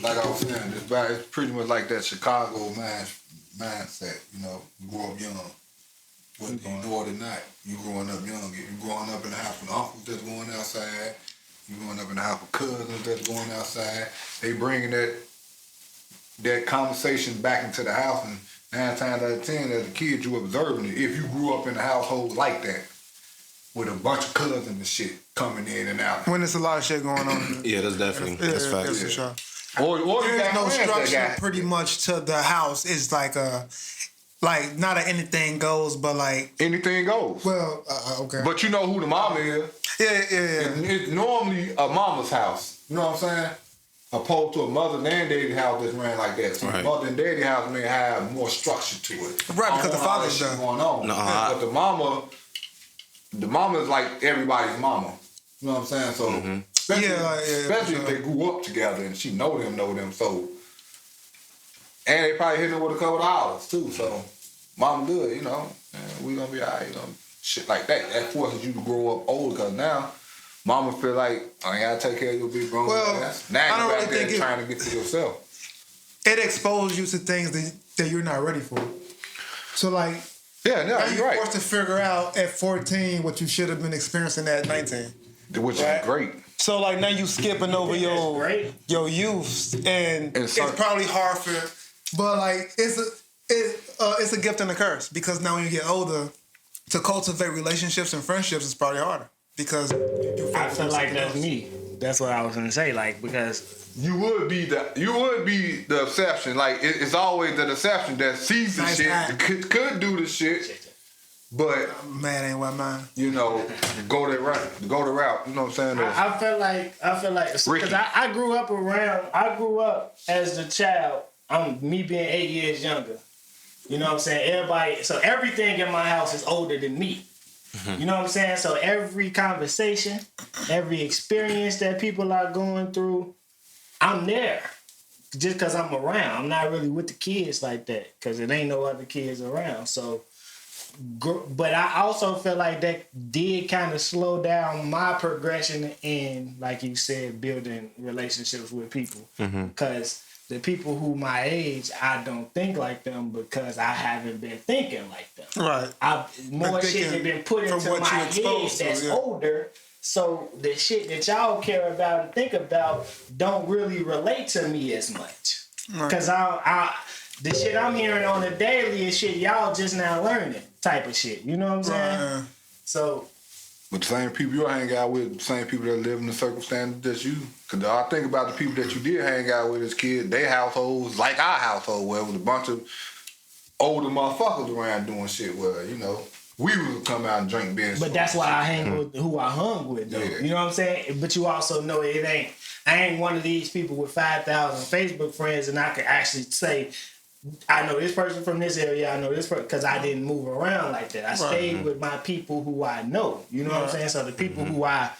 like I was saying, it's pretty much like that Chicago mindset. You know, you grow up young. Whether you know it or not, you growing up young. You growing up in the house with uncles that's going outside. You growing up in the house with cousins that's going outside. They bringing that conversation back into the house, and 9 times out of 10, as a kid, you observing it. If you grew up in a household like that, with a bunch of cousins and shit coming in and out. When there's a lot of shit going on. Yeah, that's definitely that's facts. Yeah, for sure. Or there is no structure pretty much to the house. It's like not a anything goes, but like anything goes. Well, okay. But you know who the mama is. Yeah. It's normally a mama's house. You know what I'm saying? Opposed to a mother and daddy house that's ran like that. So mother and daddy house may have more structure to it. Right, because the father's done going on. But the mama is like everybody's mama. You know what I'm saying? So especially if they grew up together and she know them. So and they probably hitting her with a couple of dollars too. So mama good, you know. And we gonna be alright, you know. Shit like that. That forces you to grow up older because now mama feel like I gotta take care of your big grown ass. Now you're back there trying to get to yourself. It exposes you to things that you're not ready for. So like now you're forced to figure out at 14 what you should have been experiencing at 19. Which is great. So like now you skipping over your youth, and it's probably hard but like it's a gift and a curse, because now when you get older, to cultivate relationships and friendships is probably harder because I feel like that's me. That's what I was gonna say, like, because you would be the exception. Like it's always the exception that sees the shit, could do the shit. But man ain't what mine. You know, go the route. You know what I'm saying? I feel like because I grew up as the child. Me being 8 years younger. You know what I'm saying? So everything in my house is older than me. You know what I'm saying? So every conversation, every experience that people are going through, I'm there. Just because I'm around. I'm not really with the kids like that because it ain't no other kids around. So. But I also feel like that did kind of slow down my progression in, like you said, building relationships with people. Because the people who my age, I don't think like them because I haven't been thinking like them. Right. More shit has been put into my head that's older. So the shit that y'all care about and think about don't really relate to me as much. Because the shit I'm hearing on the daily is shit y'all just now learning type of shit. You know what I'm saying? So. But the same people you hang out with, the same people that live in the circumstances that you. Because I think about the people that you did hang out with as kids, their households, like our household, where it was a bunch of older motherfuckers around doing shit where, you know, we would come out and drink beer. But that's why I hang with who I hung with, though. Yeah. You know what I'm saying? But you also know I ain't one of these people with 5,000 Facebook friends and I can actually say, I know this person from this area, I know this person, because I didn't move around like that. I stayed with my people who I know. You know what I'm saying? So the people who I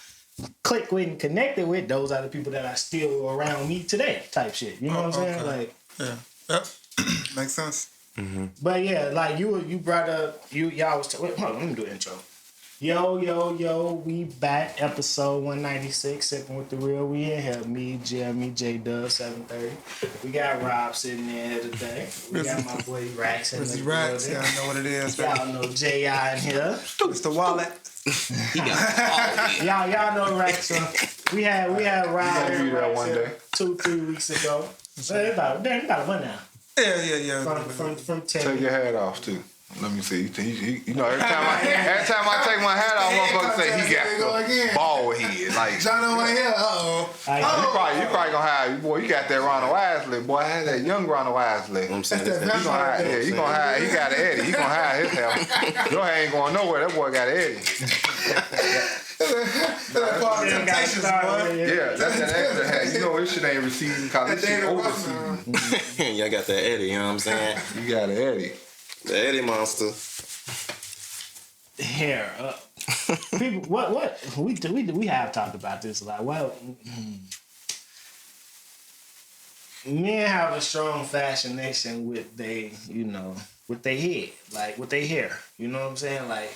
click with and connected with, those are the people that are still around me today type shit. You know what I'm saying? Like, Yep. Makes sense. But yeah, like you brought up, y'all was, hold on, let me do an intro. Yo, we back, episode 196, Sippin' with the Real. We in here, me, Jeremy, J-Dub, 730. We got Rob sitting in here today. We got my boy Rax in the Rax, y'all know what it is. Y'all know J.I. in here. Mr. Wallet. Y'all know Rax. We had Rob and Rax here 2-3 weeks ago. About a month now. Yeah. From 10. Take your hat off, too. Let me see. You know, every time I take my hat off, motherfucker say he got the bald head. Like John over here. You probably gonna have, boy. You got that Ronald Isley, boy. I had that young Ronald Isley. I'm saying he gonna hide. He got an Eddie. He gonna hide his hair. Your hair ain't going nowhere. That boy got an Eddie. That's part of Temptations, boy. Yeah, that's that extra hat. You know this shit ain't receiving because this shit overseas. Y'all got that Eddie. You know what I'm saying? You got an Eddie. The Eddie monster. Hair up. People, what we have talked about this a lot. Well, men have a strong fascination with their head, like with their hair. You know what I'm saying? Like,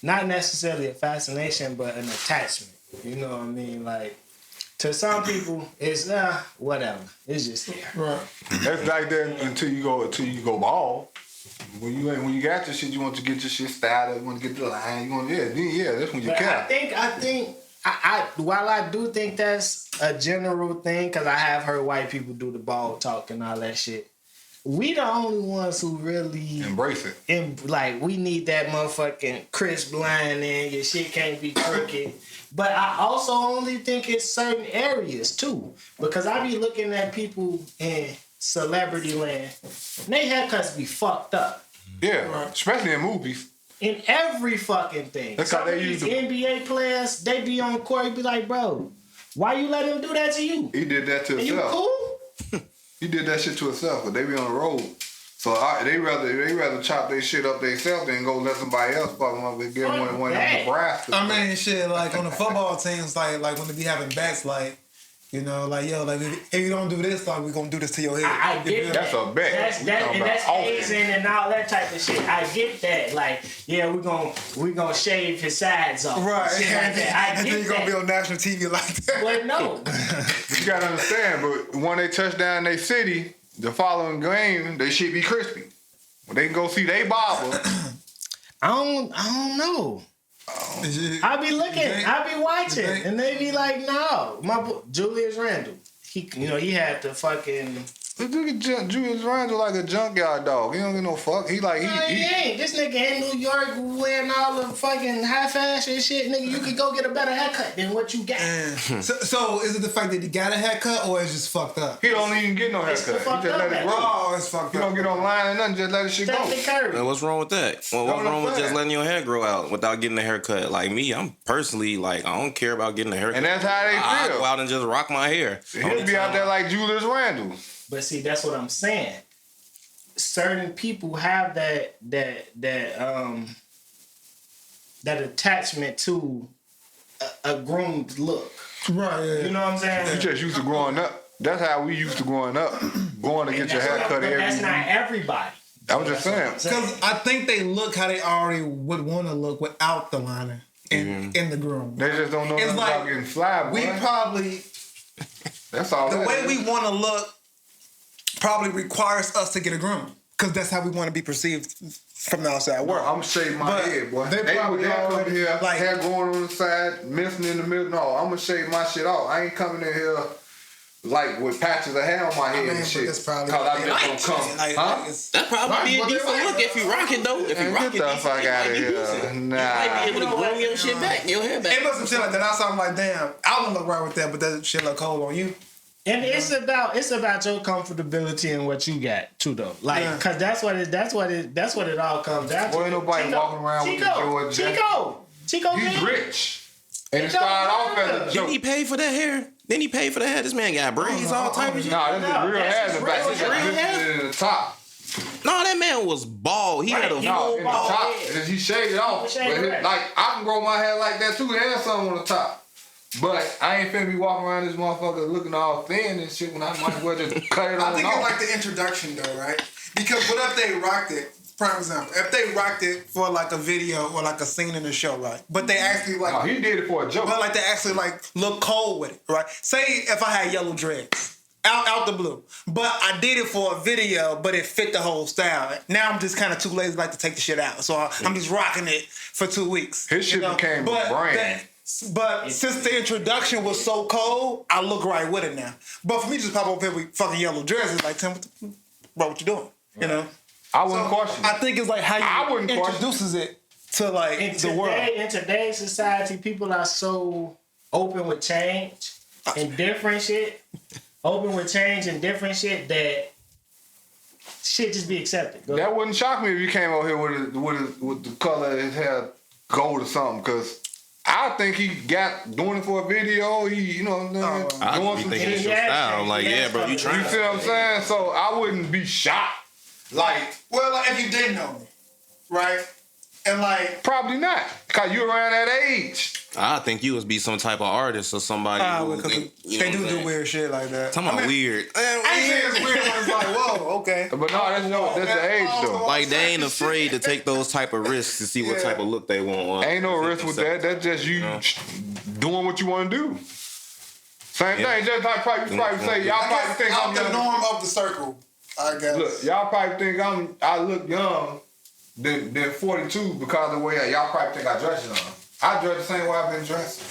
not necessarily a fascination, but an attachment. You know what I mean? Like, To some people, it's whatever. It's just there. Right. That's like that until you go bald. When you got your shit, you want to get your shit styled up. You want to get the line. You want that's when you care. I think while I do think that's a general thing, because I have heard white people do the bald talk and all that shit. We the only ones who really embrace it. We need that motherfucking crisp line in. Your shit can't be crooked. But I also only think it's certain areas too, because I be looking at people in celebrity land, and they haircuts be fucked up. Yeah, especially in movies. In every fucking thing. That's Some how they of use these NBA players, they be on court, you be like, bro, why you let him do that to you? He did that to himself. You cool? He did that shit to himself, but they be on the road. So they rather chop their shit up themselves than go let somebody else fuck them up and get one of Nebraska. I mean, shit, like on the football teams, like when they be having bets, like, you know, like, yo, like if you don't do this, like we gonna do this to your head. I get that. That's a bet. That's hazing and all that type of shit. I get that. Like, yeah, we gonna shave his sides off. Right. Shit like that. And then you're gonna be on national TV like that. But no. You gotta understand, but when they touch down their city, the following game, they should be crispy. When they can go see they barber. I don't know. I be looking, I be watching, and they be like, no. My boy, Julius Randle, he had the fucking... Look at Julius Randle like a junkyard dog. He don't get no fuck. He ain't. This nigga in New York wearing all the fucking high fashion shit. Nigga, you could go get a better haircut than what you got. So is it the fact that he got a haircut or it's just fucked up? He don't even get no haircut. He just let it grow. Oh, it's fucked up. He don't get online and nothing. Just let the shit go. Man, what's wrong with that? Well, what's wrong with just letting your hair grow out without getting a haircut? Like me, I'm personally like, I don't care about getting a haircut. And that's how they feel. I go out and just rock my hair. He'll be out there like Julius Randle. But see, that's what I'm saying. Certain people have that attachment to a groomed look. Right. Yeah. You know what I'm saying? You just used to growing up. That's how we used to growing up. Going to get your hair cut every week. That's not everybody. I was just saying. Because I think they look how they already would want to look without the liner in the groom. They just don't know nothing about getting fly, boy. We probably... That's all. The way we want to look probably requires us to get a groom. Because that's how we want to be perceived from the outside world. I'm shaving my head, boy. They probably come here, like, hair going on the side, missing in the middle. No, I'm going to shave my shit off. I ain't coming in here like with patches of hair on my head and shit. Because I just don't come. That probably be a decent look if you rock it, though. If you rock it, get the fuck out of here. Nah. You might be able to groom your shit back, your hair back. It must have shit like that. I saw like, damn, I don't look right with that, but that shit look cold on you. And it's about your comfortability and what you got too, though. Like, cause that's what it all comes down to. Boy, ain't nobody walking around with the George. Chico, he's rich. And it started off as a joke. Didn't he pay for that hair? Then he paid for the hair. This man got braids, all type of shit. Nah, this is real hair in the back. This is in the top. No, that man was bald. He had a full in the top. He shaved it off. But like, I can grow my hair like that too and have something on the top. But I ain't finna be walking around this motherfucker looking all thin and shit when I might as well just cut it on. I think it's like the introduction though, right? Because what if they rocked it? Prime example, if they rocked it for like a video or like a scene in the show, right? But they actually like... No, he did it for a joke. But like they actually like look cold with it, right? Say if I had yellow dreads, out the blue. But I did it for a video, but it fit the whole style. Now I'm just kind of too lazy like to take the shit out. So I'm just rocking it for 2 weeks. His shit became a brand. But since the introduction was so cold, I look right with it now. But for me, just pop up here with fucking yellow dreads, it's like, Tim, what you doing? You know? I wouldn't question it. I think it's like how you introduces it to like the world. In today's society, people are so open with change and different shit. Open with change and different shit that shit just be accepted. That wouldn't shock me if you came over here with the color of his hair gold or something, because I think he got doing it for a video. He, you know, doing some shit. It's your style. I'm like, yeah, bro, you trying. You see what I'm saying? So I wouldn't be shocked. Like, well, like if you didn't know me, right? And like, probably not, cause you around that age. I think you would be some type of artist or somebody. They do weird shit like that. Talking about weird. I ain't saying it's weird. It's like, whoa, okay. But no, that's the age though. Like they ain't afraid to take those type of risks to see what type of look they want. Ain't no risk with that. That's just you doing what you want to do. Same thing, just like you probably say, y'all probably think I'm the young. norm of the circle, I guess. Look, y'all probably think I look young than 42 because of the way y'all probably think I dress young. I dress the same way I've been dressing.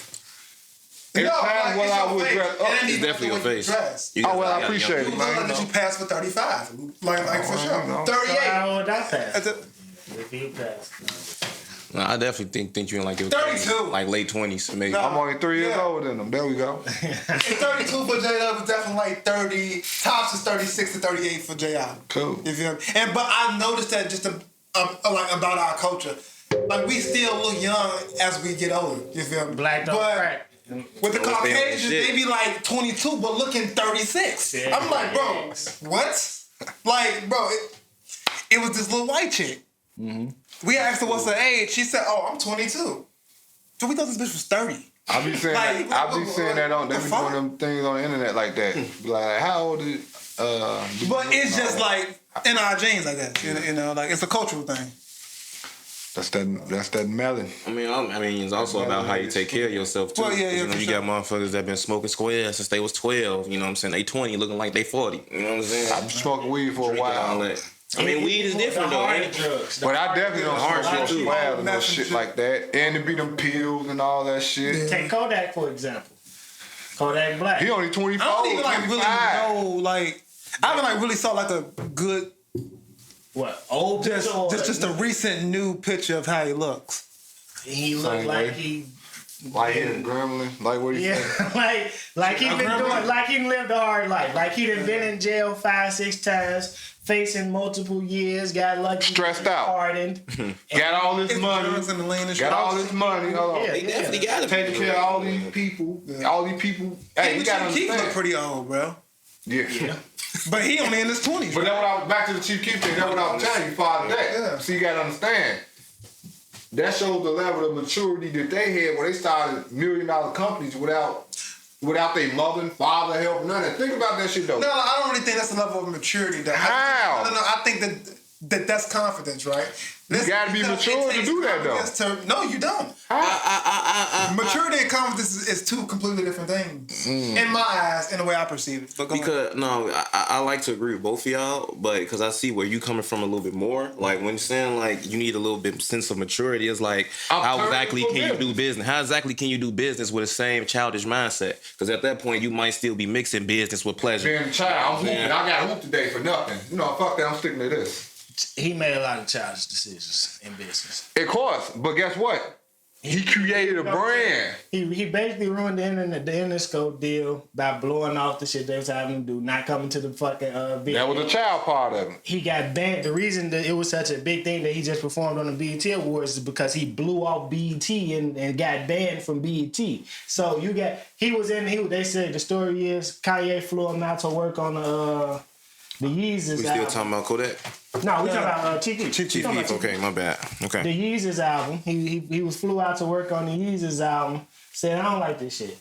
It's times when I would dress up. It's definitely your face. Oh, well, I appreciate it, You man. look like you passed for 35. Like for sure. 38. How old I passed? If you passed. No, I definitely think you in like your 32. Like late 20s, maybe. I'm only 3 years older than them. There we go. 32 for J-Dub is definitely like 30. Tops is 36 to 38 for J.I. Cool. You feel me? But I noticed that just like about our culture. Like we still look young as we get older. You feel me? Black don't crack. With the Caucasians, they be like 22 but looking 36. Yeah, I'm like, bro, what? Like, bro, it was this little white chick. Mm-hmm. We asked her what's her age. She said, "Oh, I'm 22." So we thought this bitch was 30. I be saying like, that. I be saying that on. They be doing them things on the internet like that. Like, how old is? But it's just like in our genes, I guess. You know, like it's a cultural thing. That's that melon. I mean, it's also about how you take care of yourself too. Well, yeah, you got motherfuckers that been smoking squares since they was 12. You know what I'm saying? They 20, looking like they 40. You know what I'm saying? I've been smoking weed for a while. I mean, weed is different though. But I definitely don't smoke swag and no shit like that. And it be them pills and all that shit. Yeah. Take Kodak for example. Kodak Black. He only 24. I don't even like 25. really know. Like I haven't like really saw like a good. What old just a recent new picture of how he looks. He looked like he Like he a gremlin, like what he said. like he been doing, like he lived a hard life, like he done been in jail 5-6 times, facing multiple years, got lucky, stressed out, pardoned, got all this money, got all this money. Hold on, they definitely got to taking care of all these people, all these people. Hey, you got to Keith look pretty old, bro. Yeah. But he only in his 20s. But that's what I was back to the Chief Keef thing. That's what I was telling you, Father. That. So you got to understand. That shows the level of maturity that they had when they started $1 million companies without their mother and father help, none of that. Think about that shit though. No, I don't really think that's the level of maturity. How? I think that's confidence, right? You gotta be mature to do that though. No, you don't. Maturity and confidence is two completely different things in my eyes, in the way I perceive it. Because I like to agree with both of y'all, but because I see where you coming from a little bit more. Like when you're saying like you need a little bit sense of maturity, it's like how exactly can you do business? How exactly can you do business with the same childish mindset? Because at that point you might still be mixing business with pleasure. Being a child, I'm hooping. I got hoop today for nothing. You know, fuck that. I'm sticking to this. He made a lot of childish decisions in business. Of course, but guess what? He created a brand. He basically ruined the Interscope deal by blowing off the shit they was having to do, not coming to the fucking BET. That was a child part of it. He got banned. The reason that it was such a big thing that he just performed on the BET Awards is because he blew off BET and got banned from BET. So they said the story is Kanye flew him out to work on the Yeezus We still album. talking about Kodak? No, we talking about Chief Keef. Okay, my bad. Okay. The Yeezus album. He was flew out to work on the Yeezus album. Said I don't like this shit,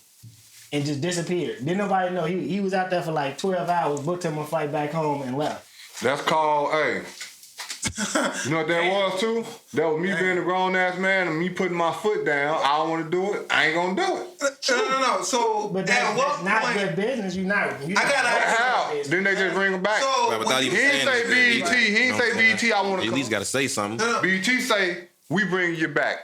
and just disappeared. Didn't nobody know he was out there for like 12 hours. Booked him a flight back home and left. That's called you know what that was too? That was me being a grown ass man and me putting my foot down. I don't want to do it. I ain't gonna do it. No. So, but that's not good business. I gotta ask how? Then they just bring him back. So, he didn't say BET. He didn't say BET. I want to. At least gotta say something. BET say we bring you back.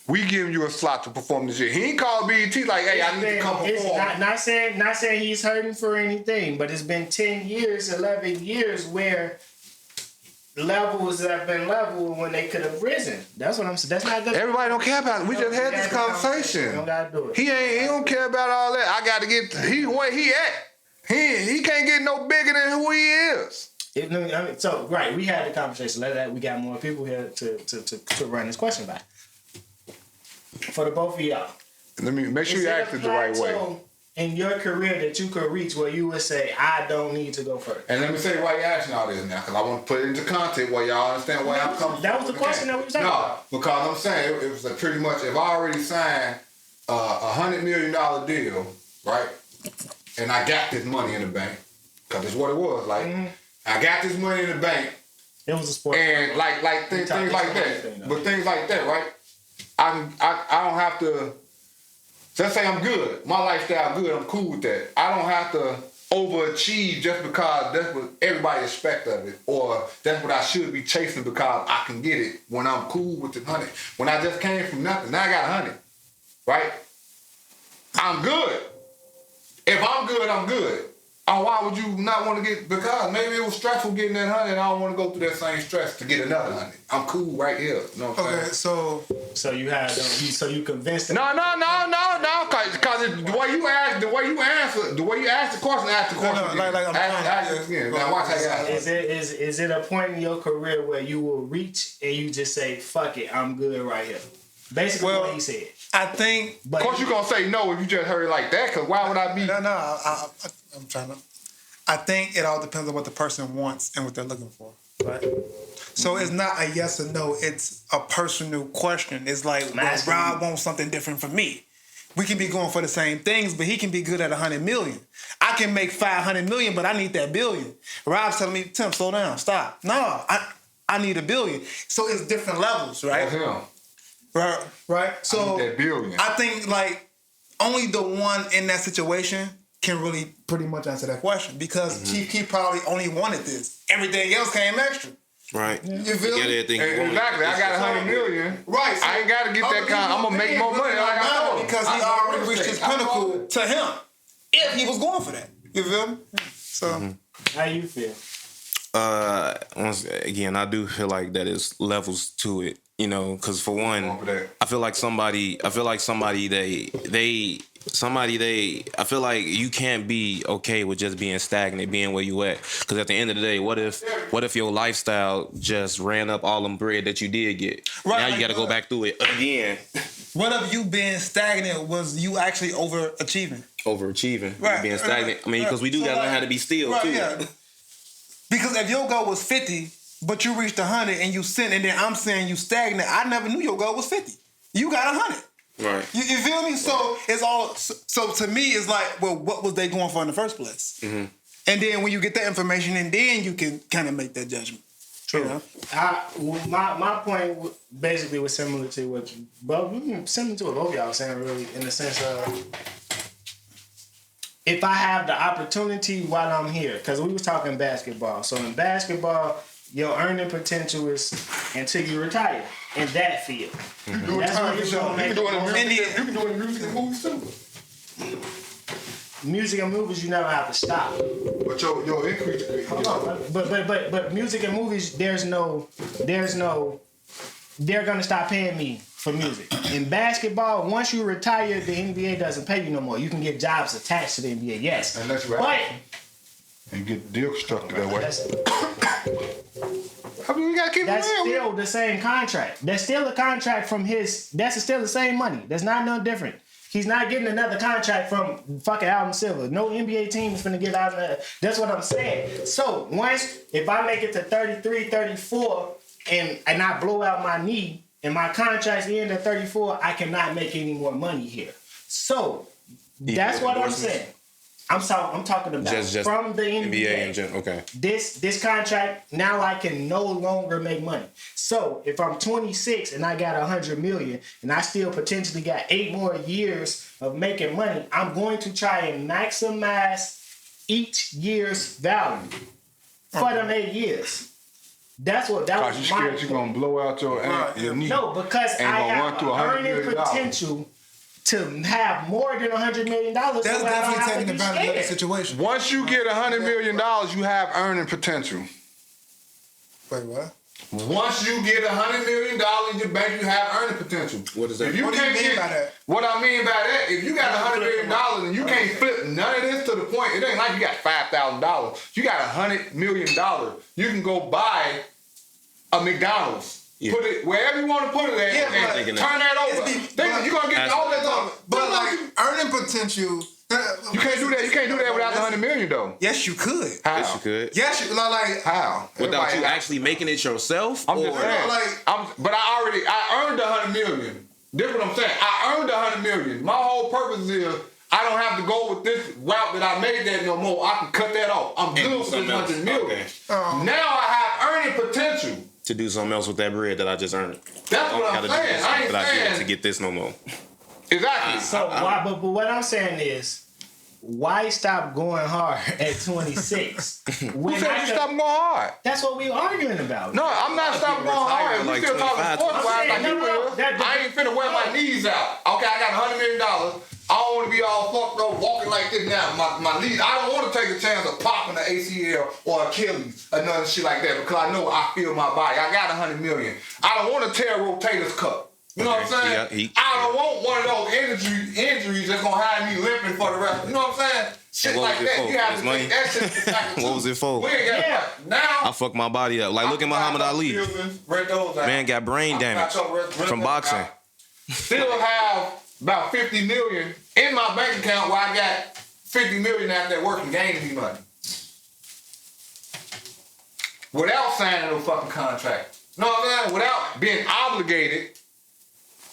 We giving you a slot to perform this year. He ain't called BET like, hey, I need to come perform. Not saying he's hurting for anything, but it's been 10 years, 11 years where levels have been leveled when they could have risen. That's what I'm saying. That's not good. Everybody don't care about it. We just had this conversation. We don't gotta do it. He don't care about all that. I got to get where he at. He can't get no bigger than who he is. We had the conversation. We got more people here to run this question by. For the both of y'all. Let me make sure you ask it the right way. In your career that you could reach where you would say, I don't need to go further. And let me say why you're asking all this now, because I want to put it into context where y'all understand why I'm coming from. That was the question that we was talking about. No, because I'm saying it was pretty much, if I already signed a $100 million deal, right, and I got this money in the bank, because it's what it was, like, I got this money in the bank. It was a sport. And like things like that. But things like that, right? I don't have to let's say I'm good. My lifestyle good. I'm cool with that. I don't have to overachieve just because that's what everybody expects of it, or that's what I should be chasing because I can get it when I'm cool with the 100. When I just came from nothing, now I got 100, right? I'm good. If I'm good, I'm good. Why would you not want to get, because maybe it was stressful getting that 100 and I don't want to go through that same stress to get another 100. I'm cool right here. You know what I'm saying? So you had so you convinced him. No, because the way you ask the question, ask the question. Now watch how you ask. Is it a point in your career where you will reach and you just say, fuck it, I'm good right here? Basically what he said. I think... Of course you're going to say no if you just heard it like that, because why would I be... No, I'm trying to... I think it all depends on what the person wants and what they're looking for, right? So it's not a yes or no, it's a personal question. It's like, well, Rob wants something different from me. We can be going for the same things, but he can be good at 100 million. I can make 500 million, but I need that billion. Rob's telling me, Tim, slow down, stop. No, I need a billion. So it's different levels, right? That's him. Right. So that billion. I think like only the one in that situation can really pretty much answer that question, because Chief Keef probably only wanted this. Everything else came extra. Right. You feel me? Exactly. I got 100 million. Right. So I ain't got to get that kind. I'm gonna make more money. Like I told him. Because he already reached his pinnacle to him. If he was going for that. You feel me? So how you feel? Once again, I do feel like that is levels to it, you know, because for one, I feel like you can't be okay with just being stagnant, being where you at. Because at the end of the day, what if your lifestyle just ran up all them bread that you did get? Right, now you got to go back through it again. What if you being stagnant was you actually overachieving? Right. Being stagnant. I mean, because we do got to learn how to be still, too. Yeah. Because if your goal was 50, but you reached 100 and you sent, and then I'm saying you stagnant, I never knew your goal was 50. You got 100. Right. You feel me? So it's all. So to me, it's like, well, what was they going for in the first place? Mm-hmm. And then when you get that information, and then you can kind of make that judgment. True. You know? My point basically was similar to what you, but similar to what both y'all saying, really, in the sense of, if I have the opportunity while I'm here, because we was talking basketball. So in basketball, your earning potential is until you retire in that field. You can do it in music and movies too. Music and movies, you never have to stop. But your increase. But music and movies, there's no. They're gonna stop paying me for music. In basketball, once you retire, the NBA doesn't pay you no more. You can get jobs attached to the NBA, yes. And that's right. And get the deal structured that way. I mean, we gotta keep that's still the same contract. That's still a contract from his. That's still the same money. That's not no different. He's not getting another contract from fucking Adam Silver. No NBA team is gonna get out of that. That's what I'm saying. So if I make it to 33, 34, and I blow out my knee, and my contract's end at 34, I cannot make any more money here. So that's what I'm saying. I'm talking about just from the NBA. Okay. This contract, now I can no longer make money. So if I'm 26 and I got 100 million and I still potentially got 8 more years of making money, I'm going to try and maximize each year's value for them 8 years. That was you scared you're gonna blow out your knee. No, because I have earning potential to have more than $100 million. That's definitely taking advantage of the situation. Once you get $100 million, you have earning potential. Wait, what? Once you get $100 million in your bank, you have earning potential. What is that? What do you mean by that? What I mean by that, if you got $100 million and you can't flip none of this to the point, it ain't like you got $5,000. You got $100 million. You can go buy a McDonald's. Yeah. Put it wherever you want to put it at, and turn that over. You're gonna get all that stuff. But like earning potential, you can't do that. You can't do that without the $100 million though. Yes, you could. How? Yes, you could. Yes, you like how? Without you actually making it yourself. I'm just saying. But I earned $100 million. That's what I'm saying. I earned $100 million. My whole purpose is I don't have to go with this route that I made that no more. I can cut that off. I'm good with this $100 million. Okay. Now I have earning potential to do something else with that bread that I just earned. That's what I'm saying. I ain't saying to get this no more. Exactly. So why? But what I'm saying is, why stop going hard at 26? Who said you stop going hard? That's what we arguing about. No, I'm not stopping going hard. We still talking sports wise like you will. I ain't finna wear my knees out. Okay, I got $100 million. I don't want to be all fucked up walking like this now. My knees. I don't want to take a chance of popping an ACL or Achilles or none of shit like that because I know I feel my body. I got $100 million. I don't want to tear a rotator's cuff. You know what I'm saying? I don't want one of those injuries that's gonna have me limping for the rest. You know what I'm saying? Shit like that. You have to take that shit into account. What was it for? Now I fucked my body up. Like look at Muhammad Ali. Man got brain damage from boxing. Still have about 50 million in my bank account where I got 50 million out there working, gaining me money. Without signing no fucking contract. You know what I'm saying? Without being obligated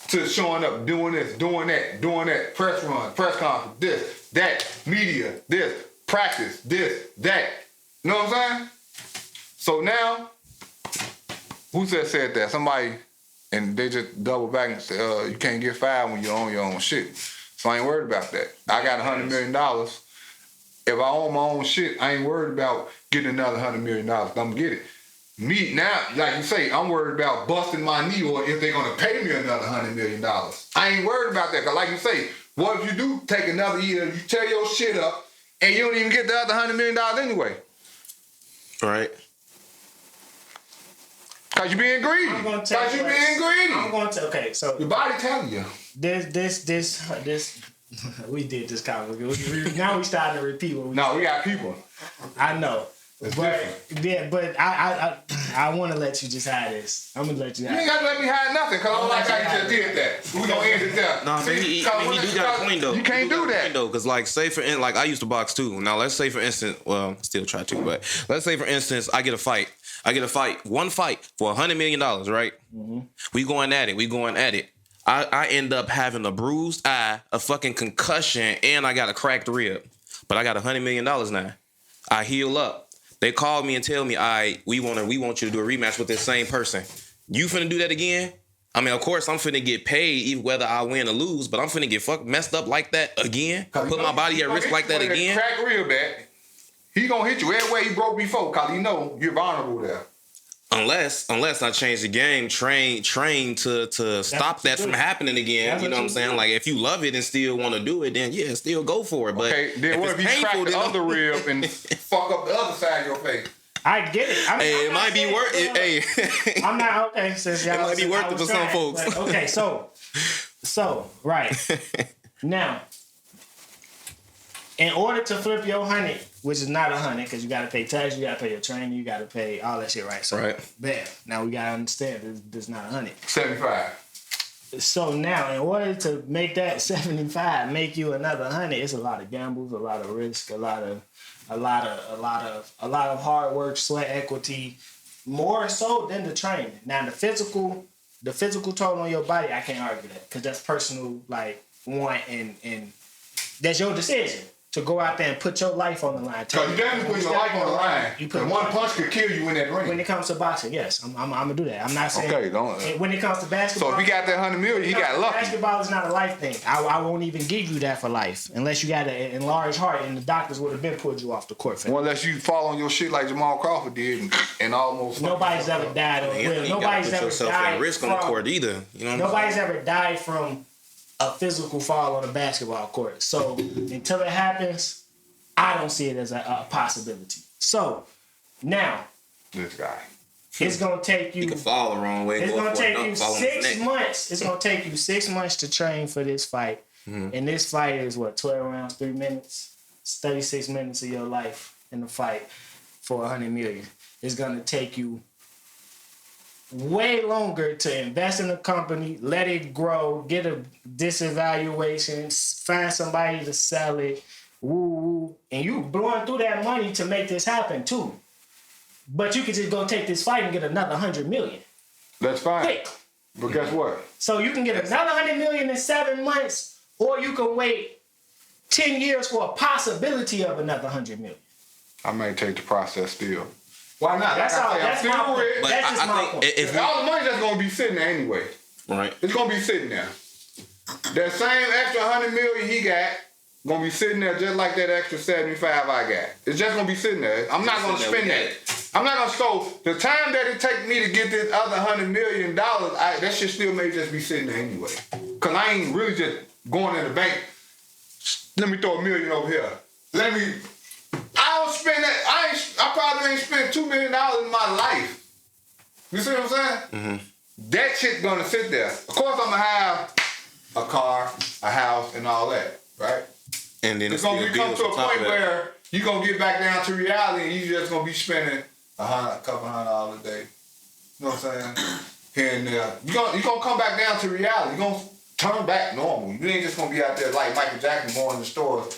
to showing up, doing this, doing that, press run, press conference, this, that, media, this, practice, this, that. You know what I'm saying? So now, who said that? Somebody, and they just double back and say, you can't get fired when you own your own shit. So I ain't worried about that. I got $100 million. If I own my own shit, I ain't worried about getting another $100 million. I'm gonna get it. Me now, like you say, I'm worried about busting my knee or if they're gonna pay me another $100 million. I ain't worried about that, cause like you say, what if you do take another year, you tear your shit up, and you don't even get the other $100 million anyway? Right. Cause you being greedy. Okay, so your body telling you. This. We did this conversation. Now we starting to repeat what we. No, we got people. I know. But I want to let you just hide this. I'm gonna let you. You ain't got to let me hide nothing, cause I don't like how you just did that. We gonna end it there. No, he do got a point though. You can't do that though, cause like say for instance, like I used to box too. Now let's say for instance, well, still try to, but let's say for instance, I get a fight, one fight for $100 million, right? Mm-hmm. We going at it. I end up having a bruised eye, a fucking concussion, and I got a cracked rib. But I got $100 million now. I heal up. They call me and tell me, we want you to do a rematch with this same person. You finna do that again? I mean, of course, I'm finna get paid even whether I win or lose, but I'm finna get messed up like that again? Put my body at risk like that again? Crack real bad. He gonna hit you every way he broke before, cause he know you're vulnerable there. Unless I change the game, train to stop that from happening again. You know what I'm saying? Like if you love it and still want to do it, then yeah, still go for it. But okay, then what if you crack the other rib and fuck up the other side of your face? I get it. It might be worth it. Hey, I'm not okay. Since y'all, it might be worth it for some folks. But, okay, so right now, in order to flip your 100, which is not 100, because you got to pay tax, you got to pay your training, you got to pay all that shit, right? So, right. Bam. Now we got to understand this is not 100. 75. So now, in order to make that 75 make you another 100, it's a lot of gambles, a lot of risk, a lot of hard work, sweat equity, more so than the training. Now the physical toll on your body, I can't argue that because that's personal, like want and that's your decision. To go out there and put your life on the line. Because you definitely put your life on the line. And one punch could kill you in that ring. When it comes to boxing, yes. I'm going to do that. I'm not saying... Okay, don't... When it comes to basketball... So if you got that $100 million, you got lucky. Basketball is not a life thing. I won't even give you that for life. Unless you got an enlarged heart and the doctors would have been pulled you off the court for that. Well, unless you fall on your shit like Jamal Crawford did and almost... Nobody's ever died on... Nobody's ever died risk on the court either. You know nobody's ever died from a physical fall on a basketball court. So until it happens... I don't see it as a possibility. So, now, this guy, it's gonna take you. You can fall the wrong way. It's gonna take you 6 months. It's gonna take you 6 months to train for this fight, and this fight is 12 rounds, 3 minutes. It's 36 minutes of your life in the fight for $100 million. It's gonna take you way longer to invest in the company, let it grow, get a disevaluation, find somebody to sell it. Woo, and you blowing through that money to make this happen too. But you could just go take this fight and get another $100 million. That's fine. Quick. But guess what? So you can get another $100 million in 7 months, or you can wait 10 years for a possibility of another $100 million. I may take the process still. Why not? That's all. That's my point. That's just my point. If all the money that's gonna be sitting there anyway. Right. It's gonna be sitting there. that same extra 100 million he got gonna be sitting there just like that extra 75 I got. It's just gonna be sitting there. I'm not gonna spend that. I'm not gonna. So the time that it take me to get this other $100 million, that shit still may just be sitting there anyway. Cause I ain't really just going in the bank. Let me throw $1 million over here. I don't spend that. I probably ain't spent $2 million in my life. You see what I'm saying? Mm-hmm. That shit's gonna sit there. Of course, I'm gonna have a car, a house, and all that, right? And then it's gonna come to a point where you gonna get back down to reality, and you just gonna be spending a couple $100 a day. You know what I'm saying? Here and there. You gonna come back down to reality. You gonna turn back normal. You ain't just gonna be out there like Michael Jackson going to the store.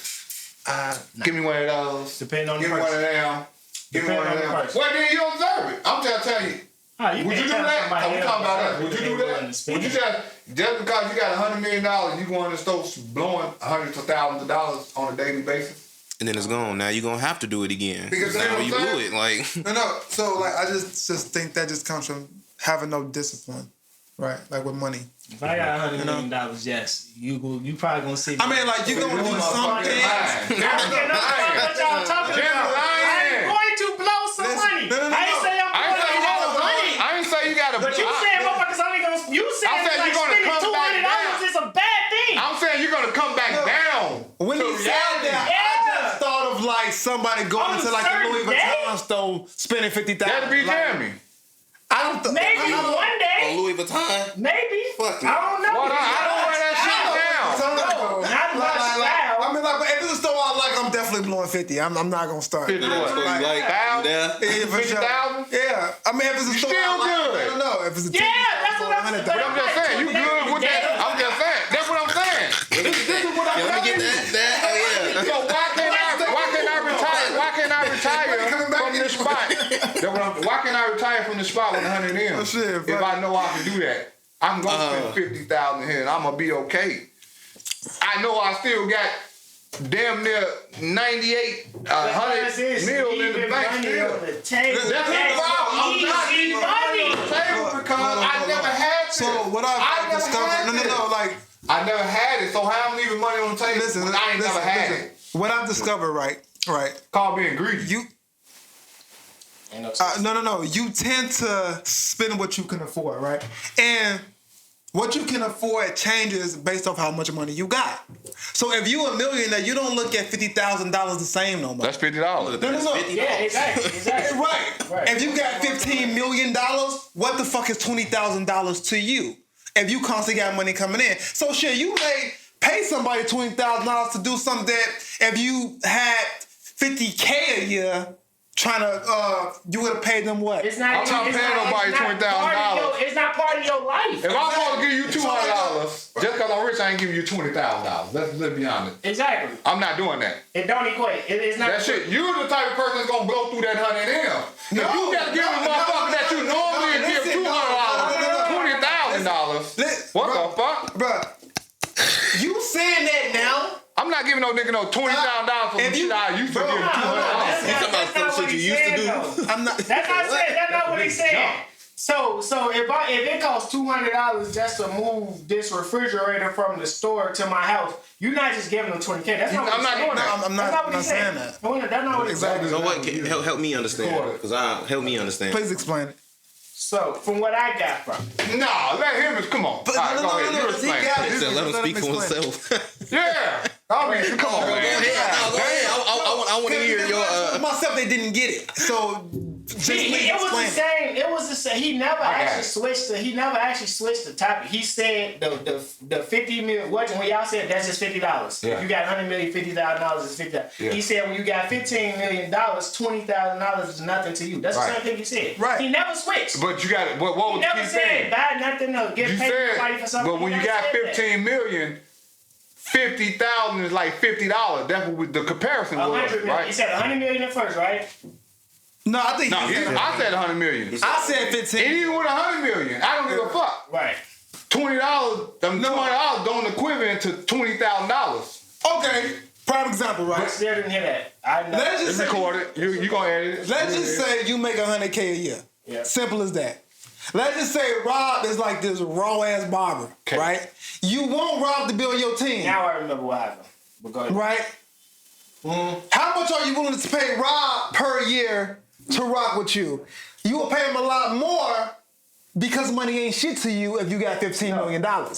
Give me one of those. Depending on the person. Give me one of them. Give me one of them. Well, then you don't deserve it. I'm telling you. Would you do that? We talking about that. Would you do that? Would you just because you got $100 million, you go in the store blowing hundreds of thousands of dollars on a daily basis? And then it's gone. Now you're gonna have to do it again. Because now you blew it. Like no. So like I just think that just comes from having no discipline. Right, like with money. If I got $100 million, yes, you probably gonna see me. I mean, like you gonna do something. I ain't going to blow some money. I ain't say I'm going to blow money. I ain't say you gotta. But you said motherfuckers only gonna. You said like spending $200 is a bad thing. I'm saying you're gonna come back down. When you said that, I just thought of like somebody going to like the Louis Vuitton store spending $50,000. That'd be Jeremy. I don't think. Maybe one day. On Louis Vuitton? Maybe. Fuck I don't know. Well, I don't wear that shit down. No, not my style. I mean, like, but if it's a store I like, I'm definitely blowing 50. I'm not gonna start. 50 what? Like 50,000? Yeah. I mean, if it's a store I like, I don't know. If it's a that's what I'm saying. But I'm just saying, you good with that? I'm just saying. That's what I'm saying. This is what I'm Let me get that. Oh, yeah. So why can't I retire? Why can't I retire from this spot? Why can't I retire from the spot with 100 M? If I know I can do that, I'm gonna spend 50,000 here, and I'm gonna be okay. I know I still got damn near 98, 100 mil in the bank still. That's the problem. I'm not eating money on the table because I never had this. So what I've discovered, no, like I never had it. So how I'm leaving money on the table? Listen, I ain't never had it. What I've discovered, right? Call being greedy. No. You tend to spend what you can afford, right? And what you can afford changes based off how much money you got. So if you a millionaire, you don't look at $50,000 the same no more. That's $50. No. Yeah, exactly. Right. If you got $15 million, what the fuck is $20,000 to you? If you constantly got money coming in. So shit, you may pay somebody $20,000 to do something that if you had $50K a year, you would have paid them what? I'm not paying nobody $20,000. It's not part of your life. If I'm supposed to give you $200, just because I'm rich, I ain't giving you $20,000. Let's be honest. Exactly. I'm not doing that. It don't equate. It's not. That shit. You're the type of person that's gonna blow through that 100 M. If you gotta give a motherfucker that you normally give $200, $20,000. What the fuck, bruh? You saying that now? I'm not giving no nigga no $20,000 for some shit I used to give him $200. You talking about some shit you used to do? I'm not. That's not what he's saying. So if it costs $200 just to move this refrigerator from the store to my house, you're not just giving them $20K. That's not what I'm not doing that. I'm not saying that. That's not what exactly. So what? Help me understand. Because help me understand. Please explain it. So, from what I got from it. Nah, let him, come on. But right, go ahead. You explain. Let him speak for himself. Yeah. I mean, come on, man. I want to hear your... Myself, they didn't get it. So... It was the same. He never actually switched the topic. He said the 50 million. When y'all said that's just $50. Yeah. You got 100 million, $50,000 is $50. Yeah. He said when you got $15 million, $20,000 is nothing to you. That's the same thing he said. Right. He never switched. But you got it. What was he never said buy nothing or get paid for something. But when you got 15 million. 50,000 is like $50. That's what the comparison was, right? He said 100 million at first, right? No, I think I said 100 million. I said 15. And even with 100 million, I don't give a fuck. Right. $20, $200 don't equivalent to $20,000. Okay, prime example, right? I still didn't hear that. Let's just record it. You gonna edit it? Let's just say you make $100K a year. Yeah. Simple as that. let's just say Rob is like this raw ass barber, right? You want Rob to be on your team. Now I remember what happened. But go ahead. Right? How much are you willing to pay Rob per year to rock with you? You will pay him a lot more because money ain't shit to you if you got $15 million. No,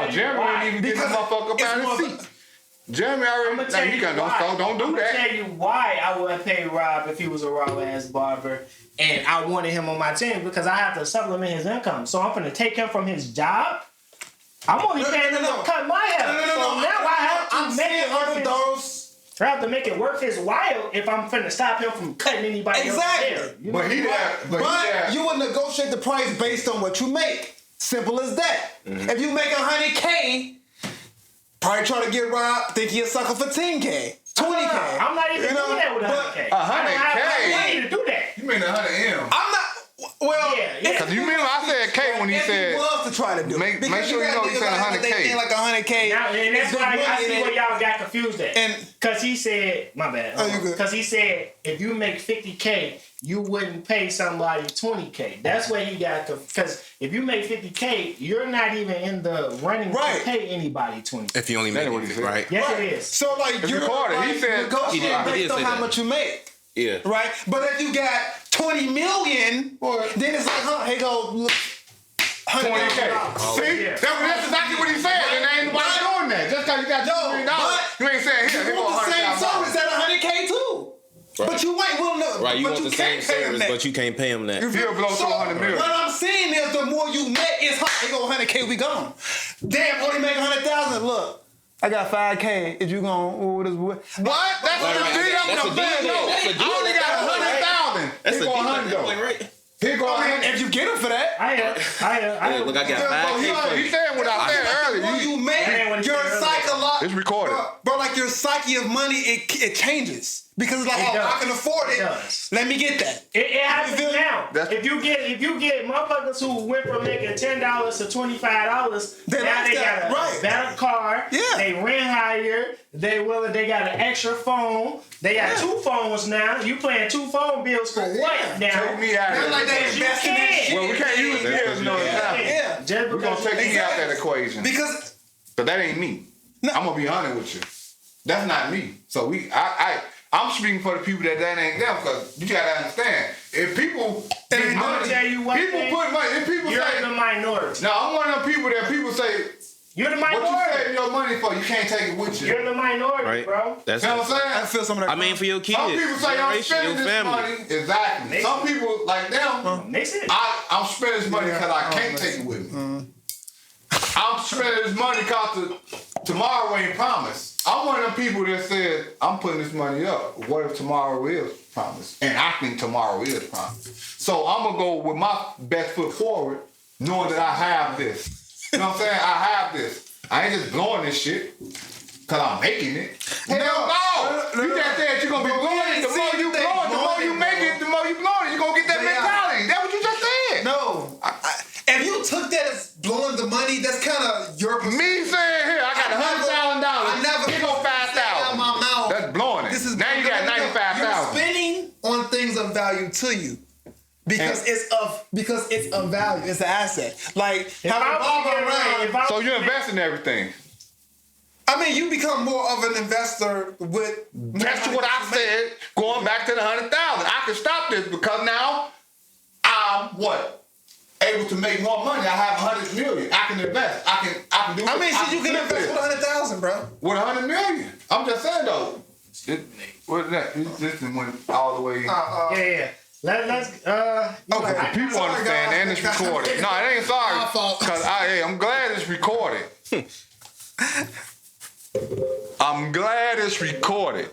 Jeremy ain't even get the motherfucker up out of his seat. Jeremy already, don't do that. I'm tell you why I wouldn't pay Rob if he was a raw ass barber and I wanted him on my team because I have to supplement his income. So I'm gonna take him from his job. I'm only paying him to cut my hair. So now I have to make it worth those. I have to make it worth his while if I'm finna stop him from cutting anybody else's hair. You know? But you would negotiate the price based on what you make. Simple as that. Mm-hmm. If you make $100K, probably try to get Rob, think he a sucker for $10K, $20K. I'm not even doing that with $100K. $100K? I don't have money to do that. You mean $100M? I'm not. Well, because you remember I said K when he said. He loves to try to do. Make sure you know he said $100K. Like $100K. Now, and that's why I see where y'all got confused at. And because he said, my bad. Because he said if you make $50K, you wouldn't pay somebody $20K. That's where he got because if you make $50K, you're not even in the running to pay anybody $20K. If you only make $50, right? Yes, it is. So like you're recorded. He said negotiate based on how much you make. Yeah. Right? But if you got 20 million, then it's like, hey, go look. $20K. See? Yeah. That's exactly what he said. And ain't nobody doing that. Just because you got $2 million, you ain't saying here. You want the same service at $100K too. Right. But you ain't willing to. Right, you want the same service, but you can't pay him that. You feel blow to $100 million. What I'm saying is the more you make, it's hot. They go $100K, we gone. Damn, only make $100,000. Look. I got $5K. If you gon' what? That's what the deal. I'm saying. No, I only got $100,000. That's a $100,000, right? Here go if you get him for that. I look, I got $5K. He said what I said earlier. You make your psychological. It's recorded, bro. Like your psyche of money, it changes. Because it's like, I can afford it. Let me get that. It happens now. If you get motherfuckers who went from making $10 to $25, now they got a better car. Yeah. They rent higher. They got an extra phone. They got 2 phones now. You paying 2 phone bills for what now? Take me out of it. Like they investing in shit. Well, we can't use it as no example. Yeah. We're gonna take me out that equation. Because that ain't me. No. I'm gonna be honest with you. That's not me. So I'm speaking for the people that ain't them because you gotta understand. If people get money, put money. If people you're say the minority. No, I'm one of them people that people say you're the minority. What you saving your money for? You can't take it with you. You're the minority, bro. That's you know what I'm saying? I feel some of that. I mean, for your kids. Some people say I'm spending this money. Exactly. Some people like them. I'm spending this money because I can't take it with me. I'm spending this money because tomorrow ain't promised. I'm one of them people that said, I'm putting this money up. What if tomorrow is promised? And I think tomorrow is promised. So I'm going to go with my best foot forward, knowing that I have this. You know what I'm saying? I have this. I ain't just blowing this shit because I'm making it. Hell no. You just said you're going to be blowing it. The more you blow it, the more you make it, the more you blow it, you're going to get that mentality. That's what you just said. No. If you took that as blowing the money, that's kind of your perspective. Me saying here, I got $100,000. I never here go $5,000. That's blowing it. Now you got $95,000. You're spending on things of value to you because it's of value. It's an asset. Like so you invest in everything. I mean, you become more of an investor with. That's what I said. Going back to the $100,000, I can stop this because now I'm what. Able to make more money. I have $100 million. I can invest. I can do. I mean, you can invest with $100,000, bro. With $100 million. I'm just saying though. What's that? This went all the way. Yeah. Let's. Okay. People understand, and it's recorded. No, it ain't sorry. Cause I'm glad it's recorded. I'm glad it's recorded.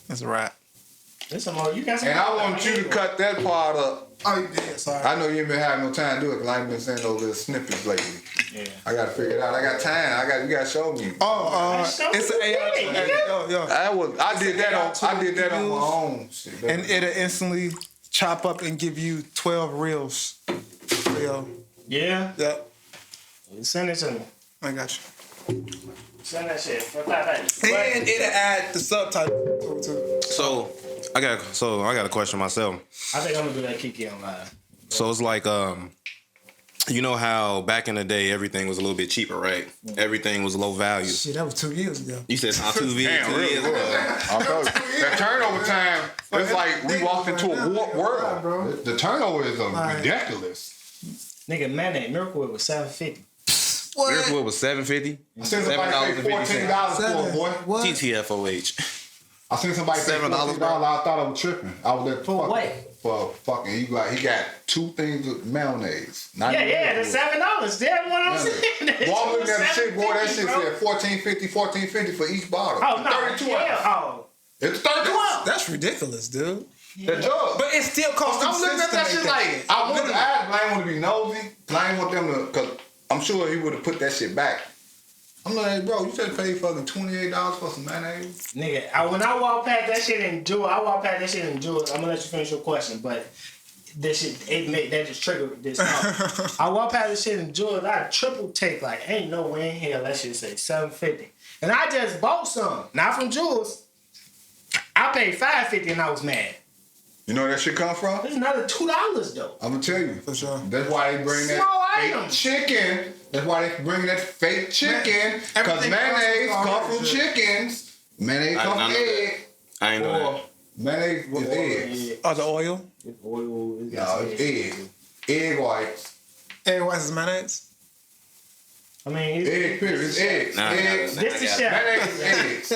That's a wrap. Listen, Mo, you got some. And I want you to cut that part up. Oh, you did. Sorry. I know you ain't been having no time to do it because I ain't been saying those little snippets lately. Yeah. I got to figure it out. I got time. You got to show me. It's an AI. I did that on my own. Shit, and it'll instantly chop up and give you 12 reels. Real. Yeah. Yep. Send it to me. I got you. Send that shit. And it'll add the subtitle too. So I got a question myself. I think I'm gonna do that Kiki on live. So it's like you know how back in the day everything was a little bit cheaper, right? Everything was low value. Shit, that was 2 years ago. You said not 2 years. Damn, 2 really? years ago. That turnover time, it's like we walked into a warped world. Bro. The turnover is ridiculous. Nigga, mayonnaise, Miracle Whip was $7.50. What? Miracle Whip was $7.50. I seen somebody pay $14 for it, boy. What? TTFOH. I seen somebody pay $14. I thought I was tripping. I was there For what? For fucking, he got 2 things of mayonnaise. Yeah, the $7. That's what I'm saying. Boy, I'm looking at the shit, boy. That shit $7.50, said $14.50 for each bottle. Oh, no. 32 Yeah, ounces. oh. It's 32 ounces. That's ridiculous, dude. The jug. But it still costs I'm looking at that shit like, I ain't want to be nosy. I ain't want them to, because I'm sure he would have put that shit back. I'm like, bro, you just paid fucking $28 for some mayonnaise? Nigga, when I walk past that shit in Jewel, I'm gonna let you finish your question, but this shit, that just triggered this. I walk past this shit in Jewel, I triple take, like, ain't no way in hell that shit say $7.50. And I just bought some, not from Jewel's. I paid $5.50 and I was mad. You know where that shit come from? There's another $2 though. I'm gonna tell you. For sure. That's why they bring Small that fake items. chicken. That's why they bring that fake chicken. Because everything mayonnaise costs come from shit. chickens. Mayonnaise I come from know that. egg. I ain't know that. Mayonnaise with eggs. Oh, the oil? Oil. No, it's egg. Egg whites. Egg whites is mayonnaise? I mean, Egg, period. It's eggs. Nah, Eggs. this the chef. Mayonnaise is eggs.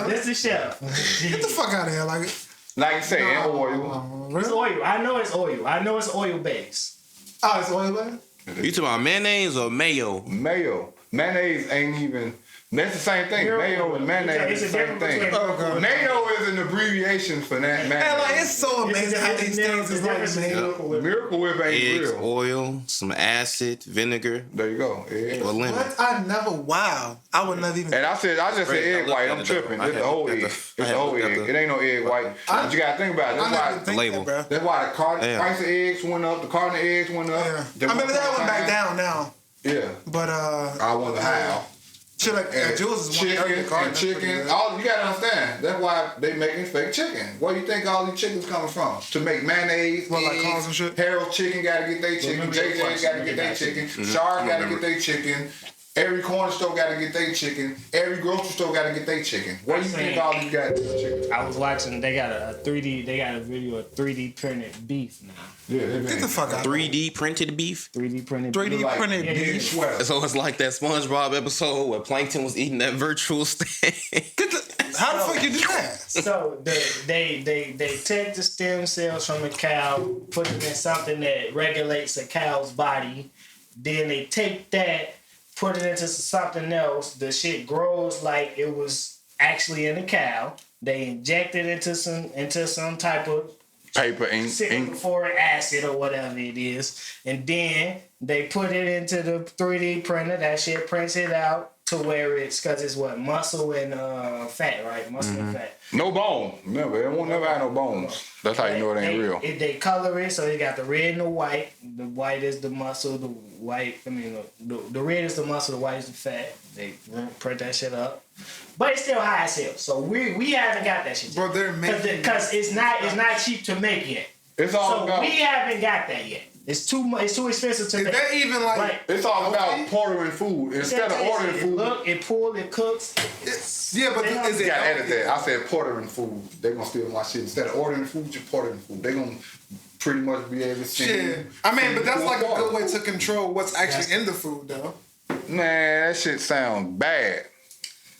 This the chef. Get the fuck out of here. Like, Like you say, and oil. It's really? oil. I know it's oil. I know it's oil based. Oh, it's oil, man? You talking about mayonnaise or mayo? Mayo. Mayonnaise ain't even. That's the same thing. Mayo and mayonnaise is the same thing. Okay. Mayo is an abbreviation for that mayonnaise. And like, it's so amazing how these things is like made. Miracle Whip ain't Eggs, real. oil, some acid, vinegar, There you go. Egg. or lemon. What? Wow. I would never even. And I just said egg white. I'm tripping. It's the whole egg. It's the whole egg. It ain't no egg white. But you gotta think about it. I never That's think label. that, bro. That's why the price of eggs went up. The carton of eggs went up. Yeah. I mean, that went back down now. Yeah. But, I wonder how. shit like Jules is Chicken and chicken. All you gotta understand. That's why they making fake chicken. Where you think all these chickens coming from? To make mayonnaise, What, like eggs, cars and shit? Harold's Chicken gotta get their chicken. JJ gotta get their chicken. Shark gotta get their chicken. Every corner store gotta get their chicken. Every grocery store gotta get their chicken. Where you think all these guys get their chicken? I was watching. They got a 3D. They got a video of 3D printed beef now. Yeah, they Get the fuck out. 3D printed beef. 3D printed. 3D beef. printed Yeah, beef. sweater. So it's like that SpongeBob episode where Plankton was eating that virtual steak. How the fuck you do that? So they take the stem cells from a cow, put it in something that regulates a cow's body. Then they take that, put it into something else. The shit grows like it was actually in a cow. They inject it into some type of Paper, ink. cyclohydric acid or whatever it is, and then they put it into the 3D printer. That shit prints it out to where it's because it's what muscle and fat, right? Muscle and fat. No bone. Remember, it won't never have no bones. That's how you know it ain't real. They color it so you got the red and the white. The white is the muscle. The white, the red is the muscle. The white is the fat. They print that shit up, but it's still high as hell. So we haven't got that shit, Bro, they're making because it's not cheap to make yet. It's all So about. we haven't got that yet. It's too much. It's too expensive to Is make. that even like? Right. It's all about ordering food. Instead of ordering food, Look, it pulls, it cooks. Yeah, but is you it? gotta edit that. I said ordering food. They're gonna steal my shit. Instead of ordering food, you're ordering food. They're gonna pretty much be able to send Shit. you. I mean, but that's like a good way. way to control what's actually in the food, though. Man, that shit sounds bad.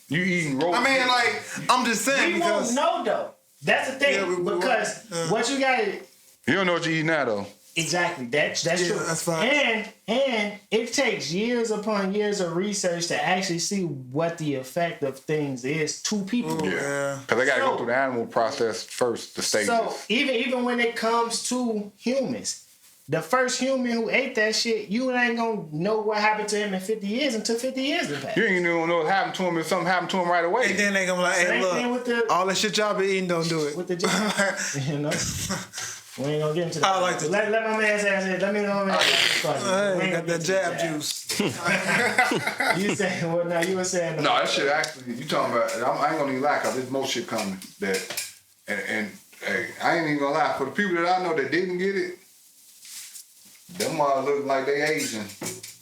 You eating roast. I mean, like, I'm just saying We because. won't know though. That's the thing Yeah, we because what you got to you don't know what you eating now though. exactly that's Yeah, true. that's fine. And it takes years upon years of research to actually see what the effect of things is to people. Yeah. Cause they gotta So- go through the animal process first, the stages. So even when it comes to humans, the first human who ate that shit, you ain't gonna know what happened to him in 50 years until 50 years have passed. you ain't even know what happened to him if something happened to him right away. And then they gonna be like, hey, Same thing look, with the- all that shit y'all been eating, don't do it. With the job, you know. We ain't gonna get into that. I like to- let my man say. Let me know. Hey, got that jab juice. You saying what now? You were saying No, that shit actually, you talking about, I ain't gonna even lie, cause there's more shit coming that, and hey, I ain't even gonna lie, for the people that I know that didn't get it, Them look like they Asian.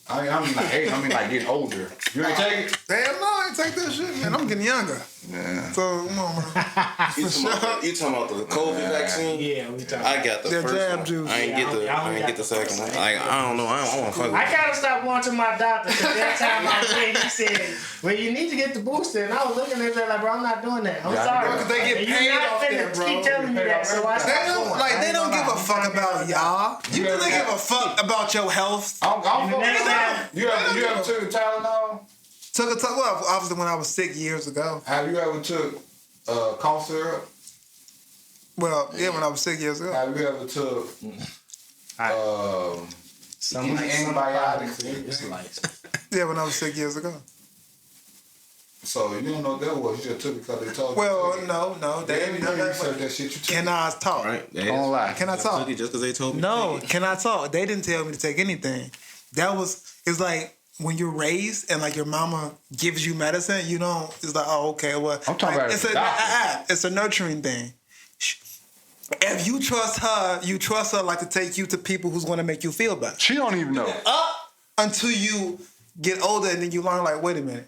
I mean like Asian. I mean like getting older. You ain't take it? Hell no, I ain't take that shit, man. I'm getting younger. Yeah. So come on, man. You talking about the COVID vaccine? Yeah, we talking. I got the first jab one. juice. I ain't get the second one. Like I don't know. I don't want to fuck with I gotta stop going to my doctor because that time I went, he said, "Well, you need to get the booster," and I was looking at that like, "Bro, I'm not doing that. I'm sorry." Because they get paid off that, bro. Keep telling me that, so I They don't give a fuck about y'all. You think they give a fuck about your health? You ever took a Tylenol? Well, obviously when I was sick years ago. Have you ever took cough syrup? Well, yeah, when I was sick years ago. Have you ever took antibiotics? Yeah, when I was sick years ago. So you don't know what that was. You just took it because they told you. Well, no. They didn't know that shit. You took. Can I talk? Right. Don't lie. Can I talk? Just because they told me. No, can I talk? They didn't tell me to take anything. It's like when you're raised and like your mama gives you medicine, you don't. It's like, oh, okay, well, I'm talking about it's a nurturing thing. If you trust her like to take you to people who's going to make you feel better. She don't even know. Until you get older and then you learn, like, wait a minute.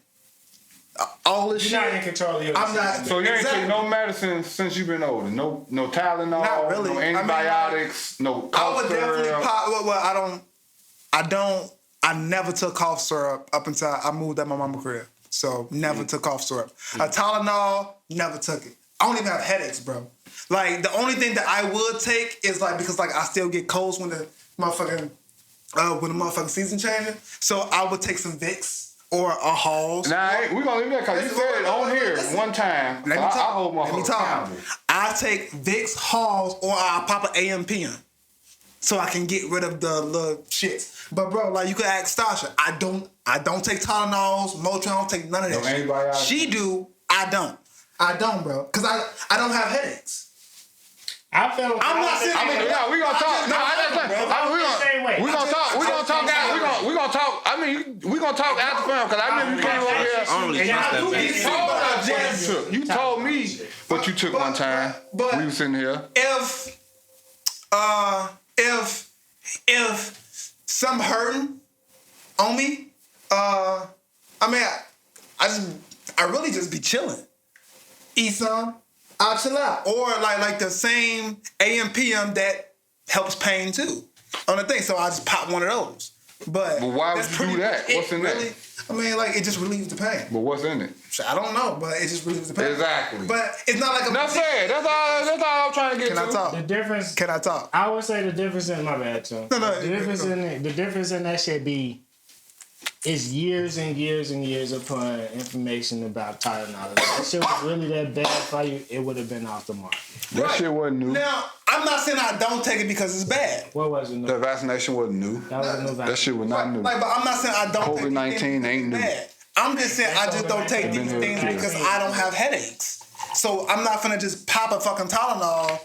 All this shit. You're not in control of your I'm not. So you ain't taking no medicine since you've been older. No Tylenol. Not really. No antibiotics. No cough I would definitely syrup. I never took cough syrup up until I moved out my mama's crib. So never took cough syrup. A Tylenol, never took it. I don't even have headaches, bro. Like the only thing that I would take is like because like I still get colds when the motherfucking season changing. So I would take some Vicks. Or a Halls. Nah, we gonna leave that because you said it on here one time. Let me talk. I hold my Let me talk. I take Vicks, Halls, or I pop an AMPM. So I can get rid of the little shit. But bro, like you could ask Stasha. I don't take Tylenols, Motrin, I don't take none of that shit. Antibiotics. She do, I don't, bro. Cause I don't have headaches. I'm not saying. We gonna talk. We gonna talk. We gonna talk. I mean, we gonna talk after film because I remember you came over here. I don't really trust that. You told me what you took one time. But we was sitting here. If some hurting on me, I really just be chilling. Eat some. I'll chill out. Or like the same AM/PM that helps pain too on the thing. So I just pop one of those. But why would you do that? What's in that? I mean, like it just relieves the pain. But what's in it? I don't know, but it just relieves the pain. Exactly. But it's not like a. That's it. That's all I'm trying to get to. Can I talk? The difference. Can I talk? I would say the difference in my bad too. No. The difference in that should be. It's years and years and years upon information about Tylenol. If that shit was really that bad for you, it would have been off the market. That shit wasn't new. Now, I'm not saying I don't take it because it's bad. What was it? The vaccination wasn't new. That was no vaccination. That shit was not new. But I'm not saying I don't take it. COVID-19 ain't new. Bad. I'm just saying I just don't take these things because I don't have headaches. So I'm not finna just pop a fucking Tylenol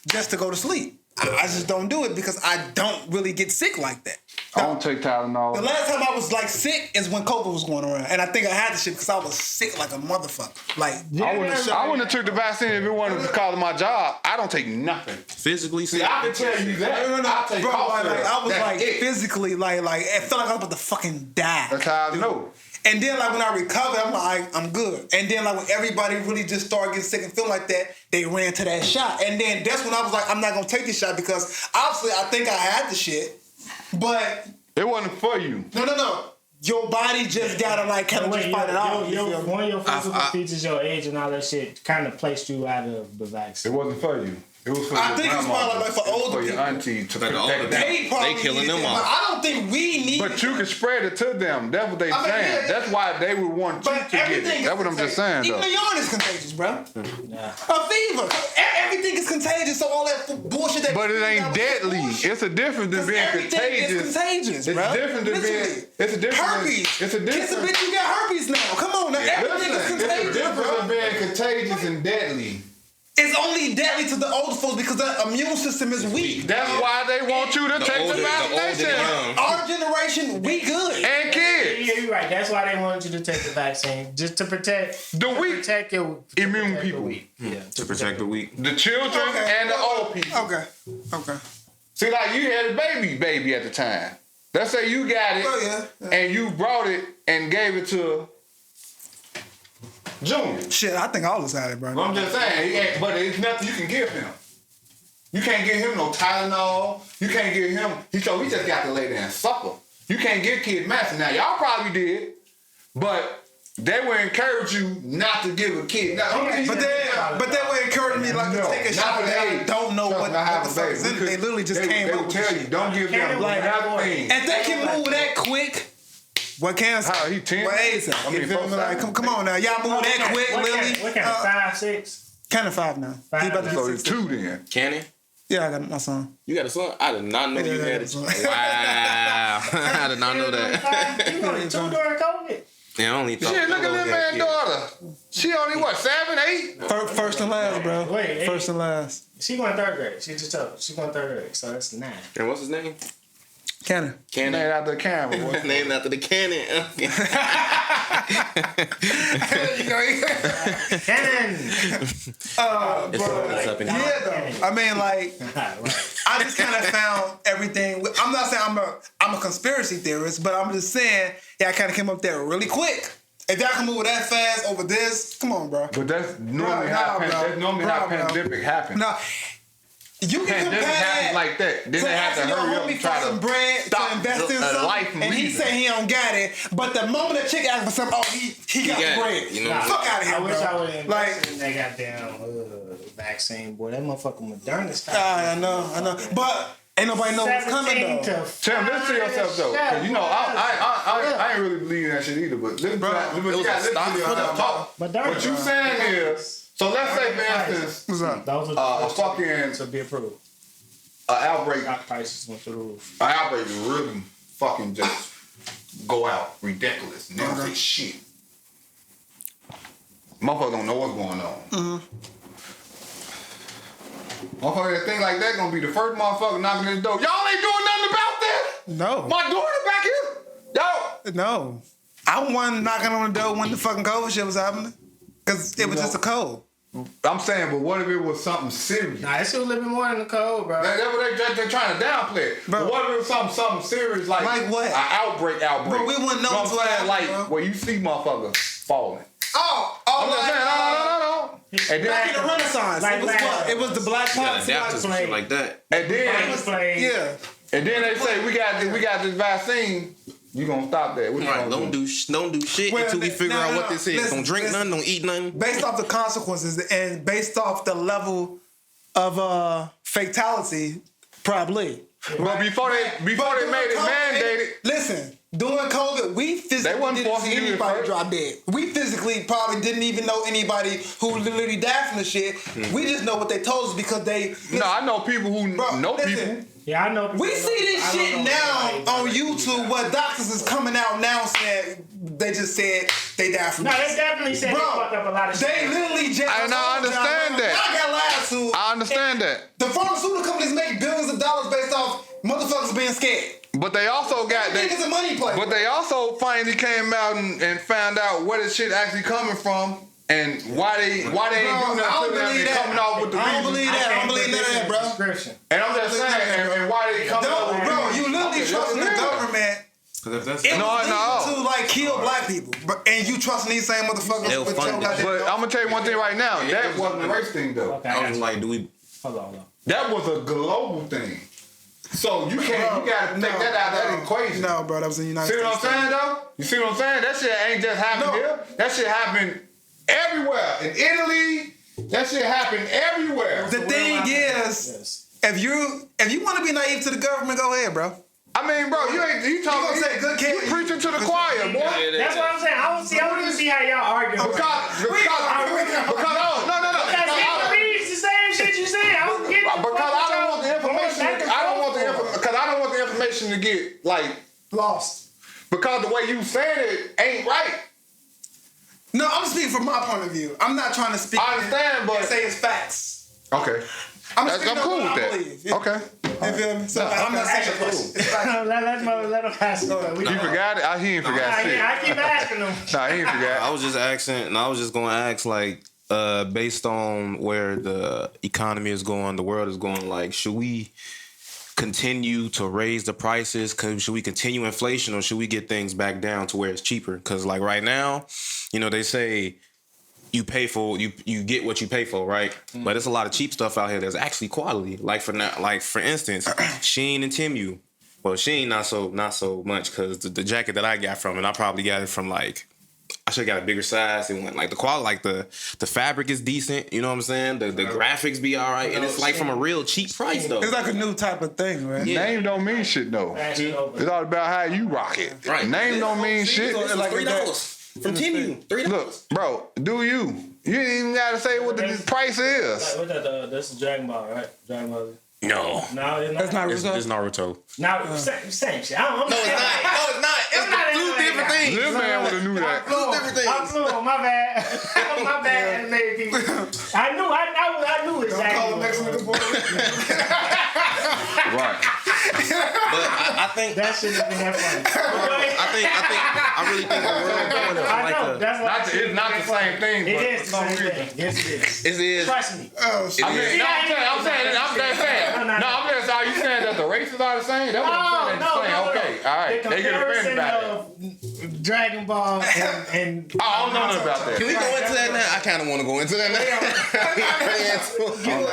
just to go to sleep. I just don't do it because I don't really get sick like that. I don't take Tylenol. The last time I was like sick is when COVID was going around, and I think I had the shit because I was sick like a motherfucker. Like I wouldn't have took the vaccine if it wasn't because of my job. I don't take nothing. Physically sick. I can tell you that. No. I take cough syrup. I was That's like it. physically like it felt like I was about to fucking die. That's how I know. And then like when I recovered, I'm like, I'm good. And then like when everybody really just started getting sick and feeling like that, they ran to that shot. And then that's when I was like, I'm not gonna take this shot because obviously I think I had the shit, but it wasn't for you. No. Your body just gotta like kind of just fight it out. One of your physical features, your age and all that shit, kind of placed you out of the vaccine. It wasn't for you. It was for I your think it's probably like for older your people. auntie to Like protect them. they killing them off. I don't think we need. But you can spread it to them. That's what they saying. yeah. That's why they would want you to get it. That's what I'm just saying, though. Even the yarn is contagious, bro. Nah. A fever. Everything is contagious. So all that bullshit that. But it ain't deadly. It's a difference than being contagious. Is contagious, it's bro. different than being. It's a difference. Herpes. It's a difference. It's a bitch. You got herpes now. Come on, now. Everything is contagious, It's a difference bro. than being contagious and deadly. It's only deadly to the older folks because their immune system is weak. That's why they want you to take the vaccination. Our generation, we good. And kids. Yeah, you're right. That's why they wanted you to take the vaccine, just to protect The weak. protect your Immune protect the people. weak. Yeah, To protect the weak. The children and the old people. Okay. See, like you had a baby at the time. Let's say you got it, and you brought it and gave it to Junior. Shit, I think all of us had it, bro. I'm just saying, but it's nothing you can give him. You can't give him no Tylenol. You can't give him. He just got to lay there and suffer. You can't give kids medicine. Now y'all probably did, but they would encourage you not to give a kid. Now, but they would encourage me like to take a shot that I don't know what the fuck is in it. They literally just came up with tell you, don't give them like nothing. If they can move that quick. What cancer? How he 10? What age? Like, come on now, y'all move that quick, Lily. What kind of 5, 6? Kind of 5 now. He about to be so it's 2 then. Cannon? Yeah, I got my son. You got a son? I did not know you had a son. Wow. I did not know that. You only 2 during COVID? Yeah, I only thought. Shit, look at that man's daughter. She only what, 7, 8? First and last, bro. Wait, first and last. She going 3rd grade. She just told me. She going 3rd grade, so that's 9. And what's his name? Cannon. Named after the camera. Named after the cannon. Cannon. Yeah, though. I mean, like, I just kind of found everything. I'm not saying I'm a conspiracy theorist, but I'm just saying, yeah, I kind of came up there really quick. If y'all can move that fast over this, come on, bro. But that's normally how pandemic happens. No. You can compare happen like that. Then they have to hurry up and try to bread to invest in something, and he say he don't got it. But the moment the chick asks for something, oh, he got the bread. You know, fuck out of here, I wish I would have invested in that goddamn vaccine, boy. That motherfucker Moderna style. I know. But ain't nobody know what's coming though. Tim, listen to yourself though, because you know I ain't really believing that shit either. But listen, what you saying is. So let's say, for instance, a fucking to be approved. An outbreak. Prices went through the roof. An outbreak really fucking just go out ridiculous. And they don't say shit. Motherfuckers don't know what's going on. Motherfucker, that thing like that gonna be the first motherfucker knocking at the door. Y'all ain't doing nothing about this. No. My daughter back here. Y'all. No. I wasn't knocking on the door when the fucking COVID shit was happening. Because it was just a cold. I'm saying, but what if it was something serious? Nah, it's still a little bit more than the cold, bro. That's what they're trying to downplay it. But what if it was something serious like what? An outbreak? Bro, we wouldn't know until like where you see motherfuckers falling. I'm just saying, no. And then back in the Renaissance, it was what? It was the Black Pox like that. And then And then they say we got this vaccine. You gonna stop that? Right, don't do shit until we figure out what this is. Don't drink nothing. Don't eat nothing. Based off the consequences and based off the level of fatality, probably. Well, before they made it mandated. Listen, during COVID, we physically didn't see anybody drop dead. We physically probably didn't even know anybody who literally died from the shit. We just know what they told us because they. Listen, no, I know people who know people. Yeah, I know. We see this shit now on YouTube where doctors is coming out now saying they just said they died from this. No, they definitely said they fucked up a lot of shit. They literally just. And I understand that. I got lied to. I understand that. The pharmaceutical companies make billions of dollars based off motherfuckers being scared. But they also got that. It's a money play. But they also finally came out and found out where this shit actually coming from. And why they ain't doing nothing coming off with the reason. I don't believe that, bro. And I'm just saying, and why they coming off with bro, you literally trusting the government. To like kill black people, and you trusting these same motherfuckers. But I'm gonna tell you one thing right now. That wasn't a race thing though. I was like, Hold on. That was a global thing. So you gotta take that out of that equation. No, bro, that was in the United States. See what I'm saying though? You see what I'm saying? That shit ain't just happening here. That shit happened everywhere. In Italy, that shit happened everywhere. The thing is, if you want to be naive to the government, go ahead, bro. I mean, bro, you preaching to the choir, boy. That's what I'm saying. I want to see how y'all argue. Because no. The same shit you said. Because I don't want the information. Because I don't want the information to get like lost. Because the way you said it ain't right. No, I'm speaking from my point of view. I'm not trying to speak. I understand, but say it's facts. Okay. I'm cool with that. Okay. You feel me? So I'm not saying it's let him ask. He forgot it? He ain't forgot shit. I keep asking him. Nah, he ain't forgot. I was just asking, and I was just going to ask, like, based on where the economy is going, the world is going, like, should we continue to raise the prices? Should we continue inflation, or should we get things back down to where it's cheaper? Because like right now, they say you pay for you get what you pay for, right? But there's a lot of cheap stuff out here that's actually quality. Like for instance, Shein and Temu. Well, Shein not so much, because the jacket that I got from it, I probably got it from like, I should have got a bigger size. It went like the quality, like the fabric is decent. You know what I'm saying? The graphics be all right, and it's like from a real cheap price though. It's like a new type of thing, right? Yeah. Name don't mean shit though. It's all about how you rock it. Right. Name don't mean shit. It's like $3 from Temu. $3. Look, bro, do you? You ain't even gotta say what the price is. Like, that's Dragon Ball, right? Dragon Ball. No, that's not Naruto. It's Naruto. Now, same shit. No, it's not. It's two different things. This man would have knew that. I'm fluent. My bad. My bad, anime people. I knew it. Don't call him next to the board. Right. But I think that shit is that funny. I really think the world going to I know. That's why It's not the same thing. It But is the same thing. Yes, it is. Trust me. Oh, shit. I'm saying. No, I'm just. Are you saying that the races are the same? That's what I'm saying. No. Okay, all right. The They get offended by that. of Dragon Ball and I don't know about that. Can we go into that now? I kind of want to go into that now.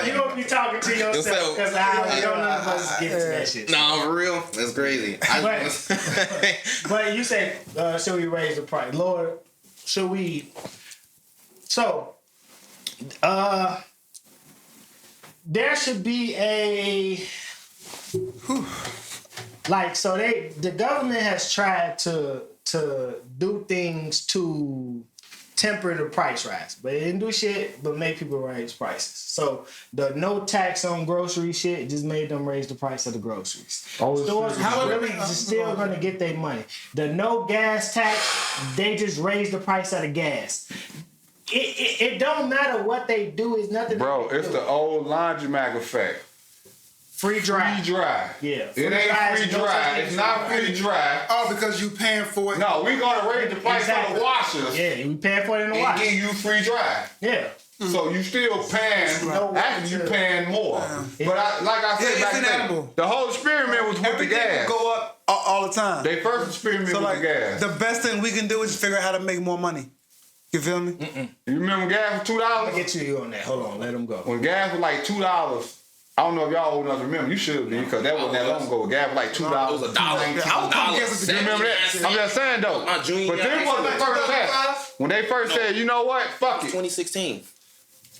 You don't be talking to yourself because I don't know if us get to that shit. No, for real, that's crazy. But you say, should we raise the price? Lord, should we? So, there should be a so the government has tried to do things to temper the price rise, but it didn't do shit but make people raise prices. So the no tax on grocery shit just made them raise the price of the groceries. Stores really still gonna get their money. The no gas tax, they just raised the price of the gas. It don't matter what they do. It's nothing. Bro, it's the old laundromat effect. Free dry. Free dry. Yeah. It ain't free dry. It's not free dry. Oh, because you paying for it. No, we gonna raise the price of the washers. Yeah, we paying for it in the wash. And give you free dry. Yeah. So you still paying. Actually, you paying more. But like I said back then, the whole experiment was with the gas. Go up all the time. They first experiment with the gas. The best thing we can do is figure out how to make more money. You feel me? You remember gas was $2? I'll get you on that. Hold on, let them go. When gas was like $2. I don't know if y'all old enough to remember. You should be, because that wasn't that long ago. Gas was like $2. It was $1. You remember that? I'm just saying though. But this was the first test. When they first said, you know what? Fuck it. 2016.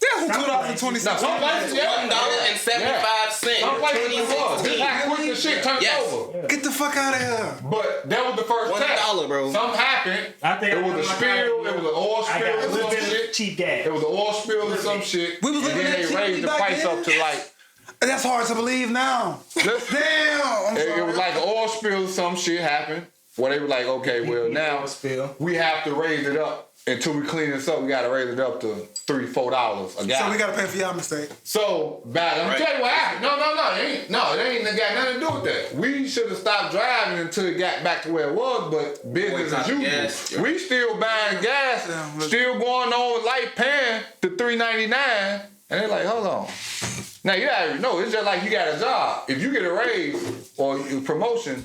Yeah, $2.26. Some places, $1.75. Some places it was. This how quick the shit turned over. Get the fuck out of here. But that was the first test. $1, bro. Something happened. It was a spill. It was an oil spill or some shit. Cheap gas. It was an oil spill or some shit. We was and then they raised the price up to like. That's hard to believe now. Damn. It was like an oil spill or some shit happened. Where they were like, okay, well now we have to raise it up. Until we clean this up, we gotta raise it up to $3-4 a gallon. So we gotta pay for y'all mistake. So, I'm tell you what happened. No, it ain't got nothing to do with that. We should have stopped driving until it got back to where it was, but business as usual. We still buying gas, still going on light paying to $3.99, and they're like, hold on. Now you already know, it's just like you got a job. If you get a raise or a promotion,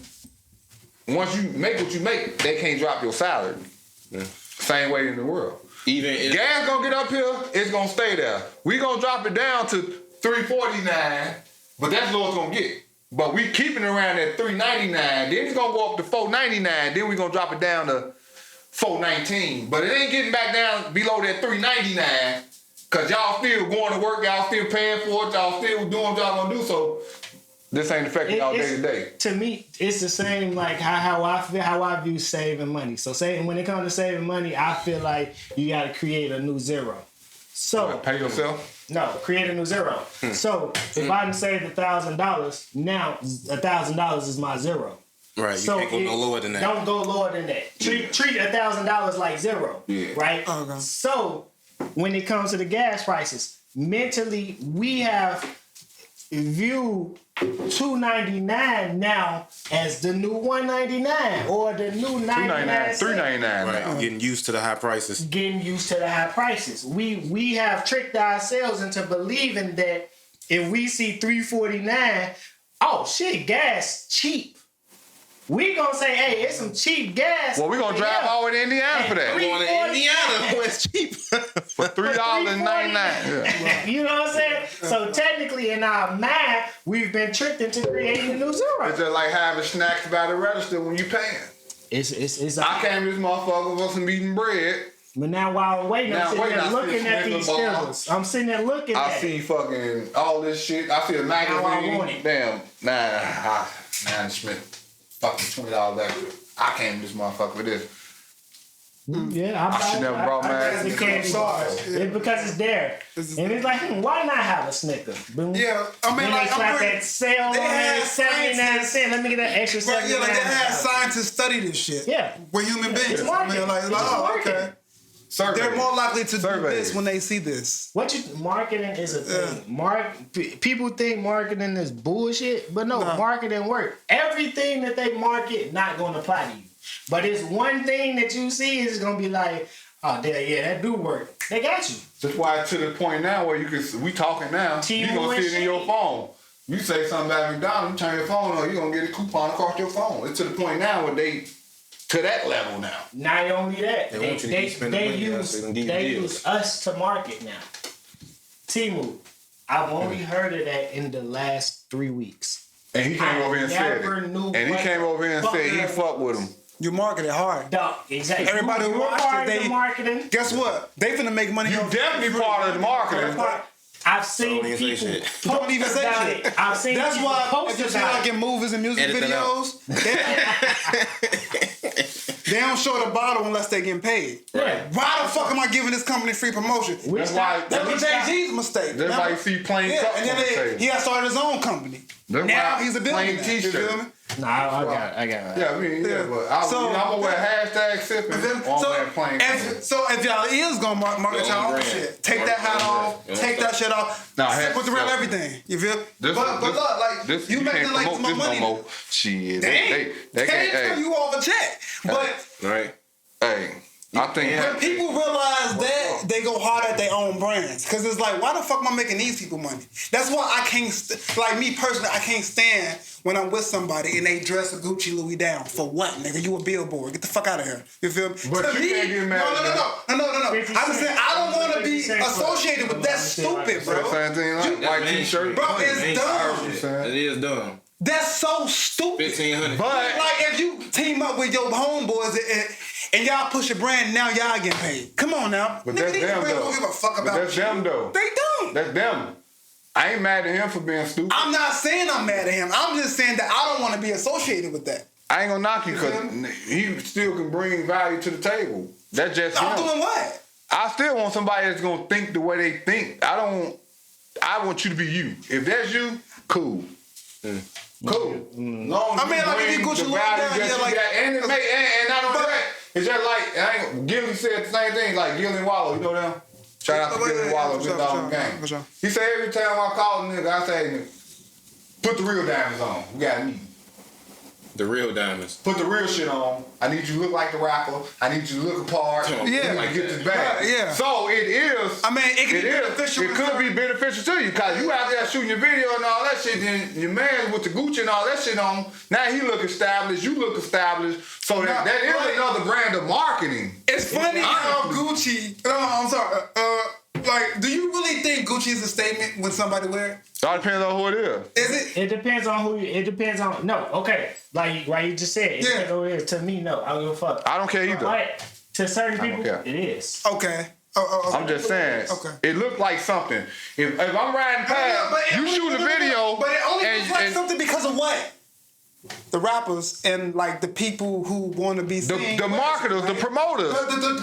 once you make what you make, they can't drop your salary. Yeah. Same way in the world. Even gas gonna get up here, it's gonna stay there. We gonna drop it down to $3.49, but that's what it's gonna get. But we keeping it around at $3.99. Then it's gonna go up to $4.99. Then we gonna drop it down to $4.19. But it ain't getting back down below that $3.99 because y'all still going to work, y'all still paying for it, y'all still doing what y'all gonna do. So this ain't affecting y'all day to day. To me, it's the same like how I view saving money. So when it comes to saving money, I feel like you got to create a new zero. So pay yourself? No, create a new zero. So if I done saved $1,000, now $1,000 is my zero. Right. So you can't go no lower than that. Don't go lower than that. Treat $1,000 like zero. Yeah. Right. Okay. So when it comes to the gas prices, mentally we have viewed $2.99 now as the new $1.99 or the new $99, $3.99. Right, getting used to the high prices. We have tricked ourselves into believing that if we see $3.49 oh shit, gas cheap. We gonna say, hey, it's some cheap gas. Well, we gonna drive all the way to Indiana for that. Going to Indiana, where it's cheap. For $3.99. Yeah. You know what I'm saying? So technically, in our mind, we've been tricked into creating a new zero. It's just like having snacks by the register when you paying. It's. I came to this motherfucker with some eating bread. But now while I'm waiting, I'm sitting there looking at these stickers. I'm sitting there looking at it. I see fucking all this shit. I see a magazine. Damn, nah, Smith. Fucking $20 extra. I came to this motherfucker with this. Yeah, I should never brought mine. It's because it's there. And it's like, why not have a Snicker? Boom. Yeah, I mean, then like, they slap that sale on there, 79 cents. Let me get that extra 79 yeah, like they had scientists study this shit. Yeah. We're human beings. I mean, like, oh, okay. Surveys. They're more likely to do this when they see this. Marketing is a thing. People think marketing is bullshit, but no, marketing work. Everything that they market not going to apply to you. But it's one thing that you see is going to be like, oh, that do work. They got you. That's why to the point now where we talking now, you going to see it in your phone. You say something about McDonald's, you turn your phone on, you're going to get a coupon across your phone. It's to the point now where they... to that level now. Not only that, they use us to market now. Temu, I've only heard of that in the last 3 weeks. And he came over here and said it. And he came over here and said he fucked with him. You market it hard. Dog, exactly. Everybody who watched it, marketing. Guess what? They finna make money. You definitely part of the marketing. I've seen people don't even say shit. I've seen that's people why post if you see like in movies and music videos, they don't show the bottle unless they getting paid. Right. Why the fuck am I giving this company free promotion? That's why that was Jay-Z's mistake. That's why you see plain cup. And then he had started his own company. Now he's a billionaire. Plain t-shirt. Nah, I got it. Yeah, I mean, but I'm gonna wear hashtag sipping. So if y'all is gonna market y'all own shit, take that hat off, take that shit off, sip with the real everything. You feel? But look, like you making like some more money. No more. Shit, they can't turn you off a check. But right, hey. I think when people realize that, they go hard at their own brands. Because it's like, why the fuck am I making these people money? That's why I can't, like me personally, I can't stand when I'm with somebody and they dress a Gucci Louis down. For what, nigga? You a billboard. Get the fuck out of here. You feel me? But you can't get mad at that. No. I'm saying, I don't want to be associated with that stupid, bro. Same thing like white t-shirt. Bro, it's dumb. It is dumb. That's so stupid. 1,500. But like, if you team up with your homeboys and y'all push a brand, now y'all getting paid. Come on now. But that's them though. Don't give a fuck about that's them though. They don't. That's them. I ain't mad at him for being stupid. I'm not saying I'm mad at him. I'm just saying that I don't want to be associated with that. I ain't gonna knock you because he still can bring value to the table. That's just him. I'm doing what? I still want somebody that's gonna think the way they think. I want you to be you. If that's you, cool. Cool. Long I mean, like if you Gucci Louis down, yeah, like and not only that, it's just like Gilly said the same thing. Like Gilly and Wallow, you know them. Shout out to Gilly and Wallow, big dog game. He said every time I call a nigga, I say, put the real diamonds on. We got to meet. The real diamonds. Put the real shit on. I need you to look like the rapper. I need you to look apart. Yeah. Like get this bag. Yeah. So it is. I mean, it can be beneficial. It could be beneficial to you because you out there shooting your video and all that shit. Then your man with the Gucci and all that shit on. Now he look established. You look established. So that is another brand of marketing. It's funny how Gucci. No, I'm sorry. Like, do you really think Gucci is a statement when somebody wear it? It all depends on who it is. Is it? It depends on who you. It depends on. No, okay. Like you just said. It depends on who it is. To me, no. I don't give a fuck. I don't care either. But to certain people, it is. Okay. I'm just saying. Okay. It looked like something. If I'm riding past, you shoot a video. But it only looks like something because of what? The rappers and like the people who want to be seen. The marketers, the promoters.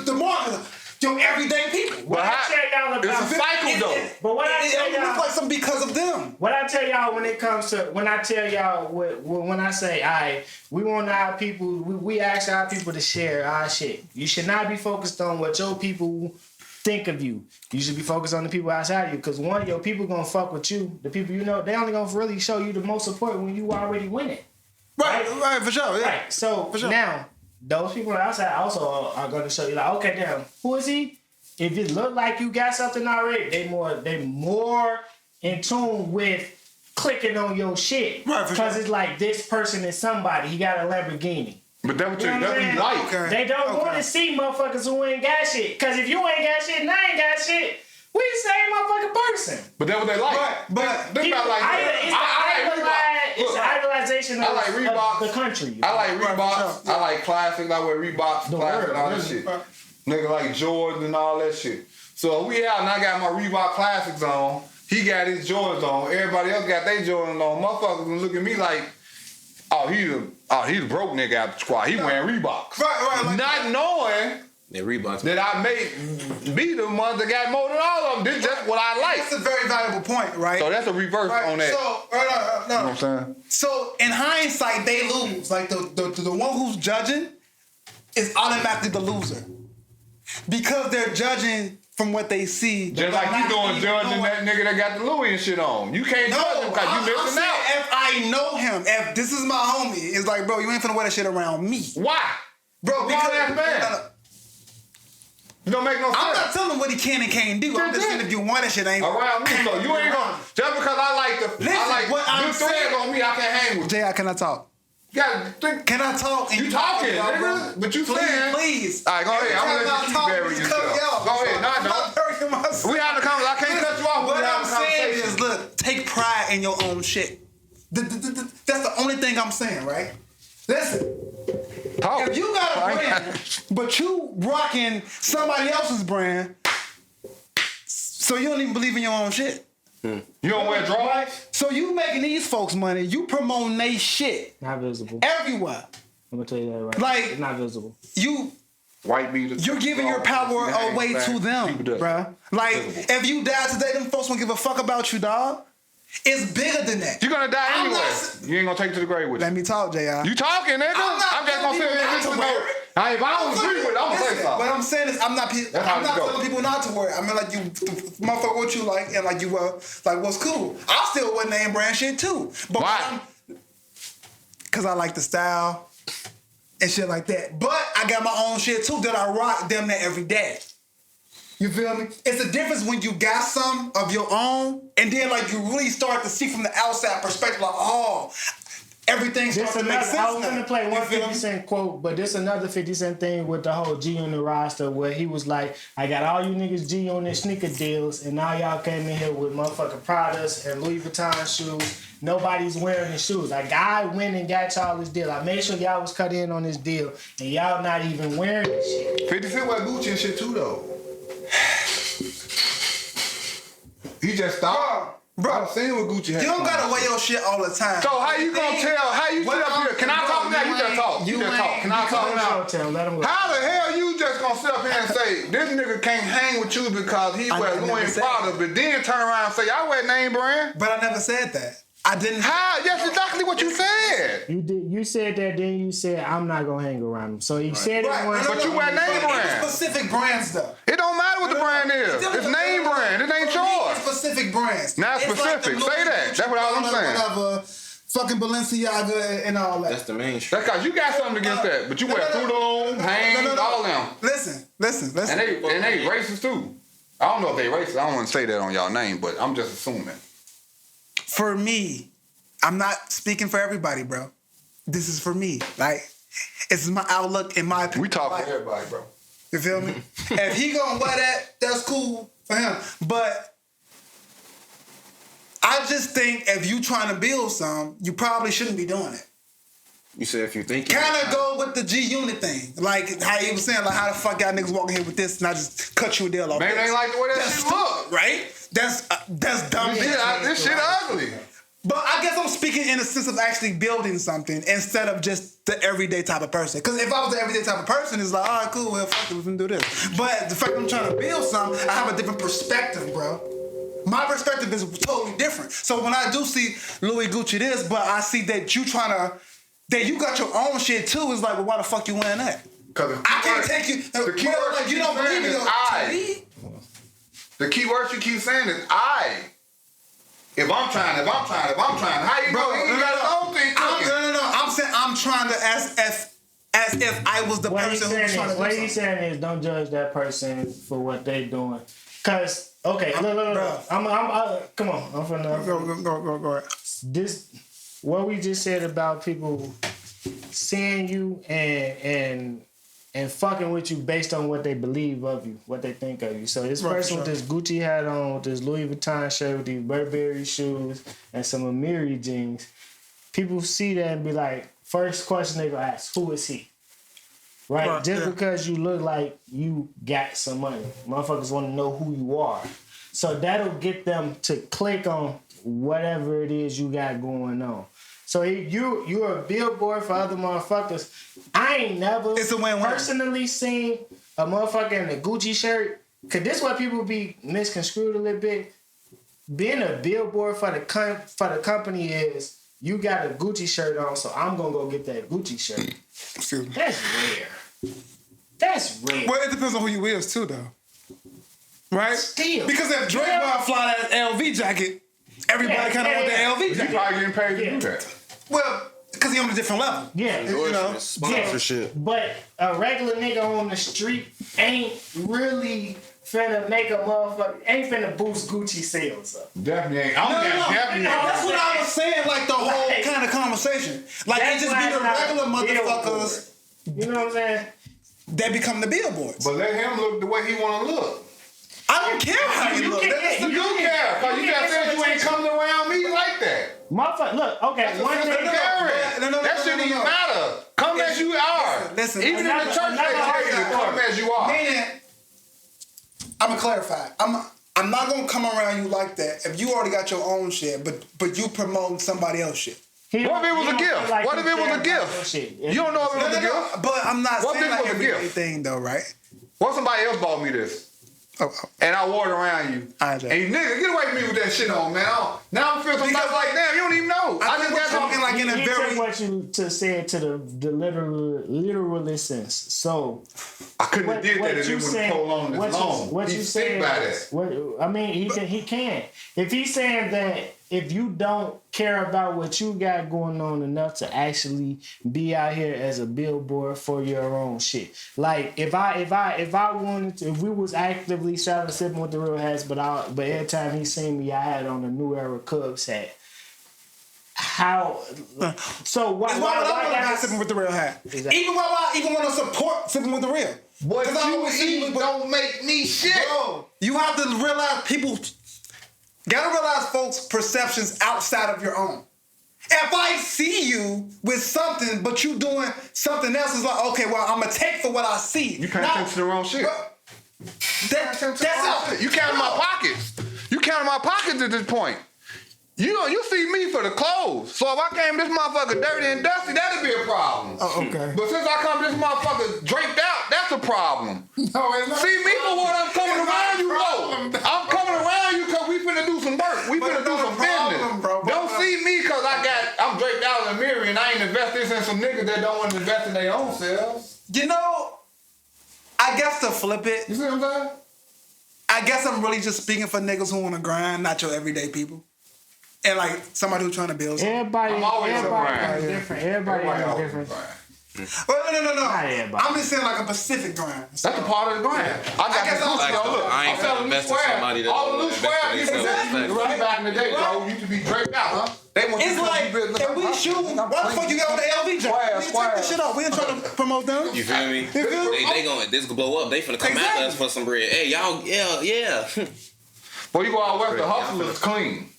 The marketers. Your everyday people. What I tell y'all about it's a cycle though. But what I tell y'all, looks like something because of them. What I tell y'all when it comes to when I say we want our people, we ask our people to share our shit. You should not be focused on what your people think of you. You should be focused on the people outside of you. Because one, your people gonna fuck with you. The people you know, they only gonna really show you the most support when you already winning. Right, for sure. Yeah. Right. So for sure. Now, those people outside also are going to show you like, okay, damn, who is he? If it look like you got something already, they more in tune with clicking on your shit. Right, because it's like this person is somebody. He got a Lamborghini. But that's what you like. Okay. They don't want to see motherfuckers who ain't got shit. Because if you ain't got shit and I ain't got shit, we the same motherfucking person. But that's what they like. But they not like it's the idolization of, like Reeboks. of the country. I like Reeboks. I like classics. I wear Reeboks, classics, and all that shit. Nigga like Jordan and all that shit. So we out and I got my Reebok classics on. He got his Jordans on. Everybody else got their Jordans on. Motherfuckers gonna look at me like, he's a broke nigga out the squad. He wearing Reeboks. Right. Like not knowing that I may be the ones that got more than all of them. This is just what I like. That's a very valuable point, right? So that's a reverse on that. So, no. You know what I'm saying? So in hindsight, they lose. Like the one who's judging is automatically the loser. Because they're judging from what they see. Just like you doing judging that nigga that got the Louis and shit on. You can't judge him because you missing out. If I know him, if this is my homie, it's like, bro, you ain't finna wear that shit around me. Why? Bro, because it don't make no sense. I'm not telling him what he can and can't do. I'm just saying if you want that shit, I ain't around me. So you ain't gonna just because I like what I'm saying on me, I can't hang with you. J.I., can I talk? You gotta think. Can I talk? You talking, nigga? But you saying. Please. All right, go ahead. I'm gonna let you bury yourself. Go ahead. No, I don't. We have the conversation. I can't cut you off. What I'm saying is, look, take pride in your own shit. That's the only thing I'm saying, right? Listen. Talk. If you got a brand, but you rocking somebody else's brand, so you don't even believe in your own shit. You don't wear drawers? So you making these folks money, you promoting they shit. Not visible. Everywhere. I'm gonna tell you that right. Like, it's not visible. White beaters. You're giving your power away to them, bruh. Like, if you die today, them folks won't give a fuck about you, dog. It's bigger than that. You're gonna die anyway. You ain't gonna take it to the grave with you. Let me talk, J.I. You talking, nigga? I'm just gonna sit here and listen to it. Now, if I don't agree with it, I'm gonna say something. What I'm saying is, I'm not telling people not to worry. I mean, like, you, motherfucker, what you like, and like, you, like, what's cool. I still wear name brand shit, too. But why? Because I like the style and shit like that. But I got my own shit, too, that I rock damn near every day. You feel me? It's a difference when you got some of your own, and then like you really start to see from the outside perspective, like, oh, everything starts to make sense. I was gonna play one 50 Cent quote, but this another 50 Cent thing with the whole G on the roster, where he was like, I got all you niggas G on their sneaker deals, and now y'all came in here with motherfucking Pradas and Louis Vuitton shoes. Nobody's wearing the shoes. Like, I went and got y'all this deal. I made sure y'all was cut in on this deal, and y'all not even wearing this shit. 50 Cent wear Gucci and shit too, though. He just stopped. Bro, I've seen what Gucci had. You don't gotta wear your shit all the time. So how you gonna tell? How you sit up here? Can I talk now? You just talk. You just talk. Can I talk now? How the hell you just gonna sit up here and say this nigga can't hang with you because he wear Louis Prada, but then turn around and say I wear name brand? But I never said that. I didn't. How? That's exactly what you said. You did. You said that. Then you said I'm not gonna hang around him. So you said it once. But you wear name brand. Specific brands though. It don't matter what the brand is. It's name brand. It ain't yours. Specific brands. Not specific. Say that. That's what I'm saying. Whatever. Fucking Balenciaga and all that. That's the mainstream. That's cause you got something against that. But you wear Fruit Hanes, all them. Listen. And they racist too. I don't know if they racist. I don't want to say that on y'all name, but I'm just assuming. For me, I'm not speaking for everybody, bro. This is for me. Like, it's my outlook and my opinion. We talk for everybody, bro. You feel me? If he gonna wear that, that's cool for him. But I just think if you trying to build some, you probably shouldn't be doing it. You said if you think kind of go with the G-Unit thing. Like how he was saying, like how the fuck y'all niggas walking here with this and I just cut you a deal off. Man, they like the way that shit look. Right? That's dumb. This shit ugly. But I guess I'm speaking in the sense of actually building something instead of just the everyday type of person. Because if I was the everyday type of person, it's like, all right, cool, well, fuck it, we can do this. But the fact I'm trying to build something, I have a different perspective, bro. My perspective is totally different. So when I do see Louis Gucci this, but I see that you that you got your own shit too, it's like, well, why the fuck you wearing that? Because I can't take you. The key word like, you don't believe me. The key word you keep saying is I. If I'm trying, how you know? You got his own thing cooking. No. I'm saying I'm trying to as if I was the person who's trying to do something. What he's saying is don't judge that person for what they're doing. Because Okay, no. Come on. I'm finna go ahead. This what we just said about people seeing you and fucking with you based on what they believe of you, what they think of you. So this person with this Gucci hat on, with this Louis Vuitton shirt, with these Burberry shoes, and some Amiri jeans, people see that and be like, first question they gonna ask, who is he? Right? Just because you look like you got some money. Motherfuckers want to know who you are. So that'll get them to click on whatever it is you got going on. So you're a billboard for other motherfuckers. I ain't never personally seen a motherfucker in a Gucci shirt. Cause this is why people be misconstrued a little bit. Being a billboard for the company is you got a Gucci shirt on, so I'm gonna go get that Gucci shirt. That's rare. That's rare. Well, it depends on who you is too, though. Right? Still. Because if Drake bought a fly that LV jacket, everybody kind of want the LV jacket. You probably getting paid to do that. Well, because he on a different level. Yeah. You know? Sponsorship. But a regular nigga on the street ain't really finna make a motherfucker, ain't finna boost Gucci sales up. Definitely ain't. No, that's what I was saying, like the whole kind of conversation. Like it just be the regular motherfuckers. You know what I'm saying? That become the billboards. But let him look the way he want to look. I don't care how you look. You care. Because you just said you ain't coming around me like that. Motherfucker, look, okay. That shouldn't even matter. Come as you are. Listen, even in the church, they tell you to come as you are. Meaning, I'm gonna clarify. I'm not gonna come around you like that if you already got your own shit, but you promoting somebody else's shit. What if it was a gift? What if it was a gift? You don't know if it was a gift. But I'm not saying like a gift thing though, right? What if somebody else bought me this? And I wore it around you. And you nigga, get away from me with that shit on, man. Now I'm feeling something like, damn, you don't even know. I think we're talking like in a very... what you to say it to the literal sense. So... I couldn't have did that if it was prolonged this long. What you saying? I mean, he can. If he's saying that if you don't care about what you got going on enough to actually be out here as a billboard for your own shit. Like if I wanted to, if we was actively selling Sippin with the Real hats, but every time he seen me, I had on a New Era Cubs hat. How? So why Sippin with the Real hat? Exactly. Even want to support Sippin with the Real. What you eat don't make me shit. Bro, you have to realize gotta realize folks' perceptions outside of your own. If I see you with something, but you doing something else, it's like, okay, well, I'm gonna take for what I see. You paying attention to the wrong shit. That's it. You counting my pockets. You counting my pockets at this point. You see me for the clothes. So if I came this motherfucker dirty and dusty, that'd be a problem. Oh, okay. But since I come this motherfucker draped out, that's a problem. No, it's not. See me for what I'm coming around you for. I'm coming around you because we finna do some work. We finna do some business. Bro, don't see me because I'm draped out in the mirror and I ain't invest this in some niggas that don't want to invest in their own selves. You know, I guess to flip it. You see what I'm saying? I guess I'm really just speaking for niggas who want to grind, not your everyday people. And like somebody who's trying to build something. Everybody is different. Everybody is different. Well, no. I'm just saying like a Pacific grind. That's a part of the grind. I guess I ain't gonna invest in somebody that all the new square used to Exactly. right back in the day, bro. Used to be draped out, huh? It's like, if we shoot, why the fuck you got on the LV jacket? Take this shit off. We ain't trying to promote them. You feel me? They gonna, this could blow up. They finna come after us for some bread. Hey, y'all, yeah. Boy, you go out west, the hustlers clean.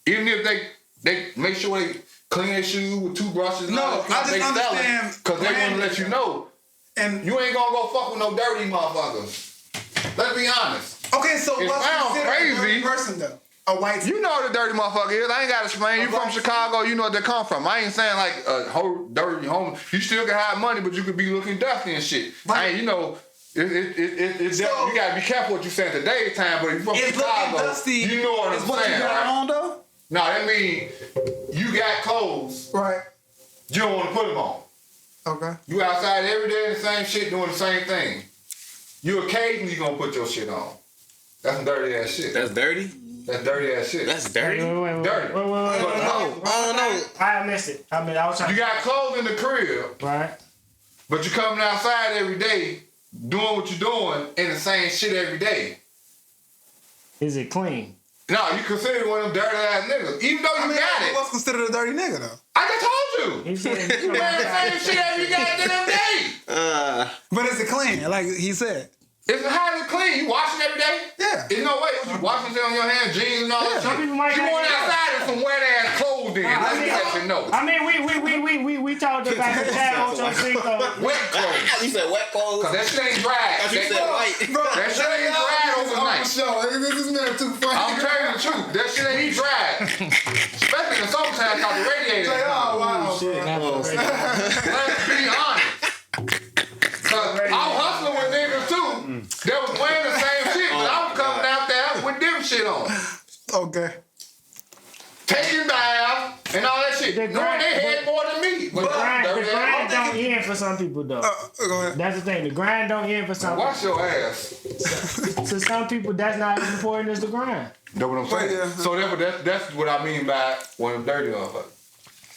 Even if they make sure they clean their shoes with toothbrushes and all that, I just understand. Because they want to let you know. And you ain't gonna go fuck with no dirty motherfuckers. Let's be honest. Okay, so what's considered a dirty person though? A white. You know what a dirty motherfucker is. I ain't got to explain. You from Chicago, you know what they come from. I ain't saying like a whole dirty home. You still can have money, but you could be looking dusty and shit. Right. You know. You gotta be careful what you saying today's time, but if you're from Chicago, dusty, you know what I'm saying. What you got on though? No, that means you got clothes. Right. You don't want to put them on. Okay. You outside every day in the same shit, doing the same thing. You occasionally gonna put your shit on. That's some dirty ass shit. That's dirty? That's dirty ass shit. That's dirty? Wait. Dirty. I don't know. I missed it. I was trying. You got clothes in the crib. Right. But you coming outside every day, doing what you're doing, in the same shit every day. Is it clean? No, you consider one of them dirty ass niggas. Even though you got it. What's considered a dirty nigga though? I just told you. He said, You wear the same shit every goddamn day. But is it clean? Like he said. It's highly clean. You wash it every day? Yeah. There's no way you washing it on your hands, jeans and all that Some shit. people might You going outside in some wet ass clothes then. Let me let you know. I mean, we talked about the Chad Ocho Cinco. Wet clothes. You said wet clothes. Cause that shit ain't dry. You said white. That shit ain't dry overnight. This man too funny. I'm telling you the truth. That shit ain't dry. Especially in the summertime, cause the radiator. Oh wow. Let's be honest. Cause I'm hustling with niggas too. They was wearing the same shit, but I'm coming out there with them shit on. Okay. Taking baths and all that shit. The Knowing they grind- had more than me. The grind don't end for some people though. Go ahead. That's the thing. The grind don't end for some people. Wash your ass. To some people, that's not as important as the grind. That's what I'm saying. Yeah. So that's what I mean by when I'm dirty motherfucker.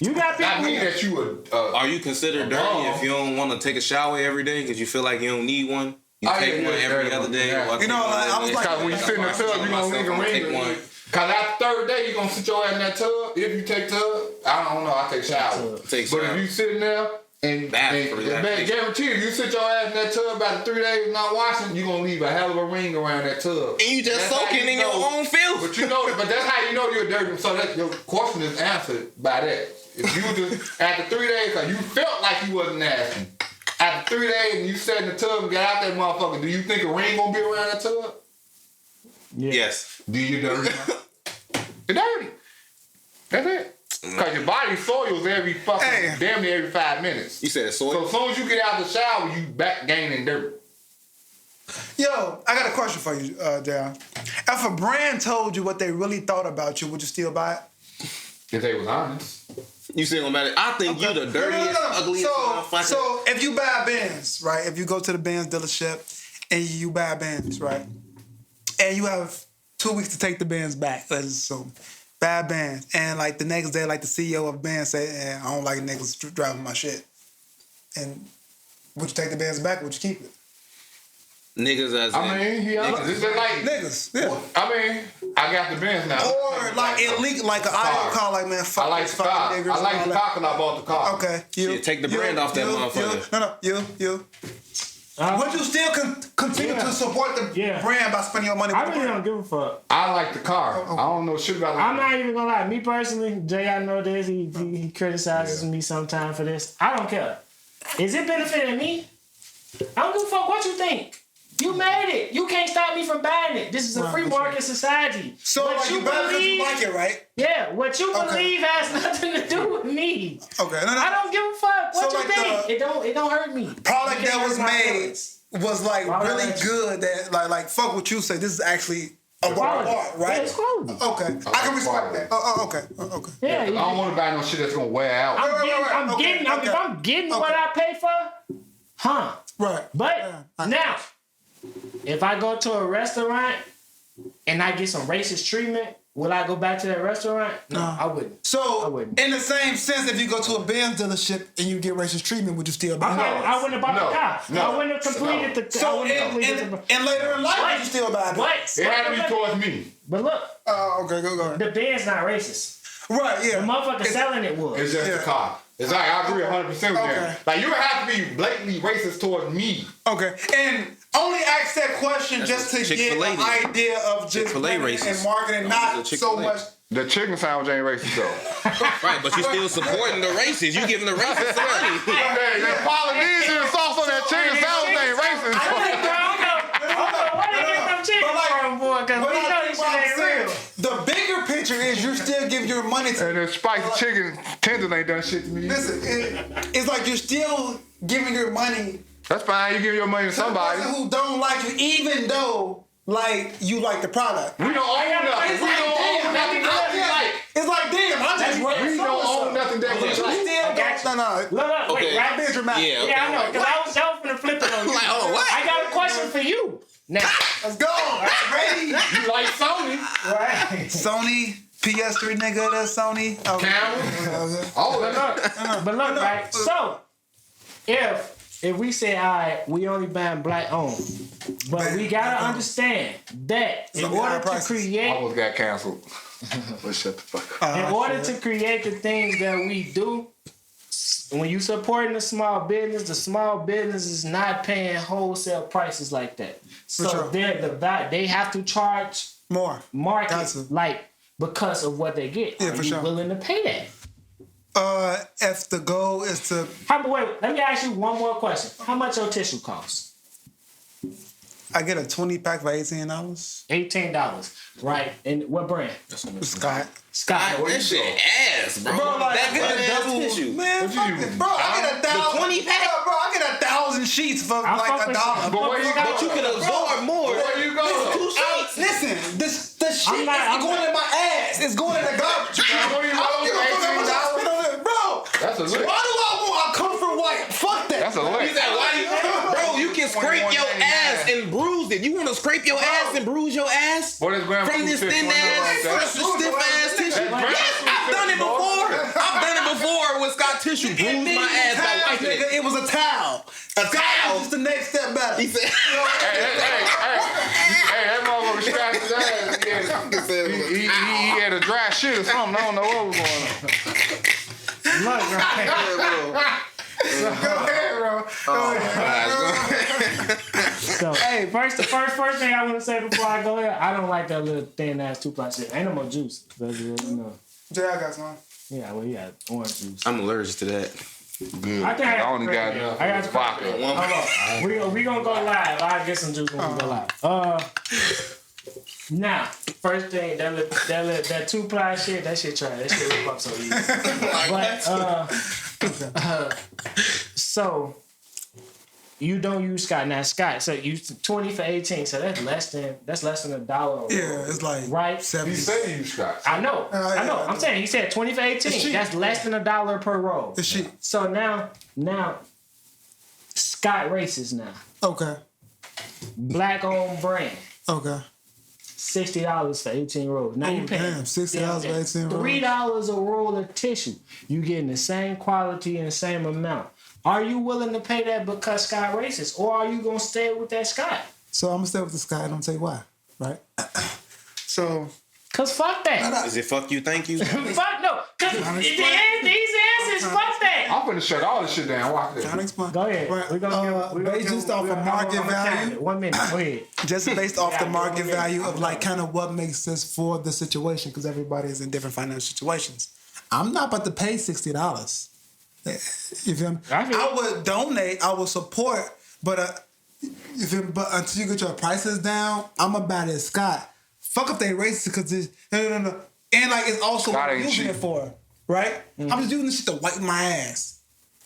You got people. I mean that you would. Are you considered dirty if you don't want to take a shower every day because you feel like you don't need one? You take one every other day. Yeah. You know, like, I was like, Cause when you sit in the tub, you gonna leave a ring. Cause after third day, you gonna sit your ass in that tub. If you take tub, I don't know. I take shower. But if you sitting there and guarantee you sit your ass in that tub about 3 days not washing, you gonna leave a hell of a ring around that tub. And you just soaking in your own filth. But you know, but that's how you know you're dirty. So that your question is answered by that. If you just after 3 days, cause you felt like you wasn't nasty. After 3 days and you sat in the tub and got out that motherfucker, do you think a ring gonna be around that tub? Yeah. Yes. Do you dirty? You're dirty. That's it. Cause your body soils every fucking damn near every 5 minutes. You said soil? So as soon as you get out the shower, you back gaining dirt. yo, I got a question for you, Darryl. If a brand told you what they really thought about you, would you still buy it? If they was honest. You still gonna matter? I think you the dirtiest, ugliest motherfucker. So if you buy a Benz, right? If you go to the Benz dealership and you buy a Benz, right? And you have 2 weeks to take the Benz back, let's assume. Buy a Benz. And like the next day, like the CEO of Benz say, I don't like niggas driving my shit. And would you take the Benz back or would you keep it? Niggas as this is like niggas. Yeah. I mean, I got the Benz now. Or like it leaked like an idle car, like man, fuck I like the car. I like the car because I bought the car. Okay. You take the brand off that motherfucker. You. Would you still continue to support the brand by spending your money with I the really brand? don't give a fuck. I like the car. I don't know shit about it. I'm not even gonna lie. Me personally, Jay, I know this. He criticizes me sometimes for this. I don't care. Is it benefiting me? I don't give a fuck what you think. You made it. You can't stop me from buying it. This is a free market society. So what like you buy because you like it, right? Yeah, what you believe has nothing to do with me. Okay. No. I don't give a fuck what So you like think. It don't hurt me. Product You can't that was hurt my made feelings. was like really good. That like fuck what you say. This is actually a work of art, right? Yeah, it's quality. Okay, I can respect that. Okay. Yeah, I don't want to buy no shit that's gonna wear out. If I'm getting what I pay for, Right. But now, if I go to a restaurant and I get some racist treatment, will I go back to that restaurant? No, I wouldn't. So, in the same sense, if you go to a Benz dealership and you get racist treatment, would you still buy it? I wouldn't have bought the car. I wouldn't have completed the. So, and later in life, would you still buy it? What? It had to be towards me. But look. Okay, go ahead. The Benz not racist. Right, yeah. The motherfucker selling it was. It's just the car. It's like, I agree 100% with that. Like, you have to be blatantly racist towards me. Okay, and only ask that question just to get an idea of just and marketing, not so much. The chicken sandwich ain't racist though. Right, but you still supporting the racists. You giving the racists money. The Polynesian sauce on that chicken sandwich ain't racist. Where they get them chicken from, boy? Because we know this shit ain't real. The bigger picture is you're still giving your money to. And the spicy chicken tenders ain't done shit to me. Listen, it's like you're still giving your money. That's fine. You give your money to somebody who don't like you, even though like you like the product. We don't own nothing. We don't own nothing that we like. It's like damn, I just we don't own nothing that we like. No, wait, right? Being dramatic. Yeah, I know. Because I was finna flip it on you. Like, hold on, what? I got a question for you. Now, let's go. Ready? You like Sony, right? Sony. PS3 nigga, that's Sony. Camera. But look, right? So, if if we say, all right, we only buying black owned, but we gotta understand that in order to create, almost got canceled. Let's shut the fuck up. in order to create the things that we do, when you supporting the small business is not paying wholesale prices like that. So they have to charge more market like because of what they get. Yeah, Are for you sure. willing to pay that? If the goal is to... Wait, let me ask you one more question. How much your tissue costs? I get a 20-pack for $18. $18, right? And what brand? Scott. Scott. That shit ass, bro. Like, that I get a double tissue. Man, fuck it. Bro, I get 1,000. 20-pack? Bro, I get 1,000 sheets for like $1. But you can absorb more. Where you go? Listen, the shit is going in my ass. It's going in the garbage. I don't give a fuck how much I spend on it. Bro, That's a lick. why do I want a comfort wipe? Fuck that. That's a lick. Bro, you can scrape your ass and bruise it. You want to scrape your ass and bruise your ass? What is Grandma From this Food thin Fish? ass, stiff ass tissue. Yes, I've done it before. I've done it before with Scott tissue. Bruised my ass by wiping it. It was a towel. A towel is the next step better. He said, Hey, that motherfucker scratched his ass. He had a dry shit or something. I don't know what was going on. Look, right? Go ahead, bro. So, hey, first thing I want to say before I go here, I don't like that little thin ass 2-ply shit. Ain't no more juice. You know. Jay, I got some. Yeah, well, you got orange juice. I'm allergic to that. Good. I think I only got enough. I got vodka. Hold on. We gonna go live. I'll get some juice when we go live. Now, first thing, that 2-ply shit, that shit trash. That shit rip up so easy. But so you don't use Scott. Now Scott, so you 20 for 18, so that's less than $1. Yeah, it's like right. 70. He said you scotch. I know. I'm saying he said 20 for 18. That's less than $1 per roll. It's cheap. So now Scott races now. Okay. Black owned brand. Okay. $60 for 18 rolls. Now you paying $60 for 18 rolls. $3 a roll of tissue. You getting the same quality and the same amount. Are you willing to pay that because Scott races, or are you gonna stay with that Scott? So I'm gonna stay with the Scott, and I'm gonna tell you why, right? So, cause fuck that. Is it fuck you, thank you? Fuck no. Cause these answers, fuck that. I'm finna shut all this shit down. Watch this. trying to explain. Go ahead. Right. Based just off the market value. 1 minute. Go ahead. Just based off the market value of like kind of what makes sense for the situation, because everybody is in different financial situations. I'm not about to pay $60. You feel me? I would donate. I would support, but until you get your prices down, I'm gonna buy this Scott. Fuck if they racist because it's no. And like it's also what I'm using it for, right? I'm just using this shit to wipe my ass.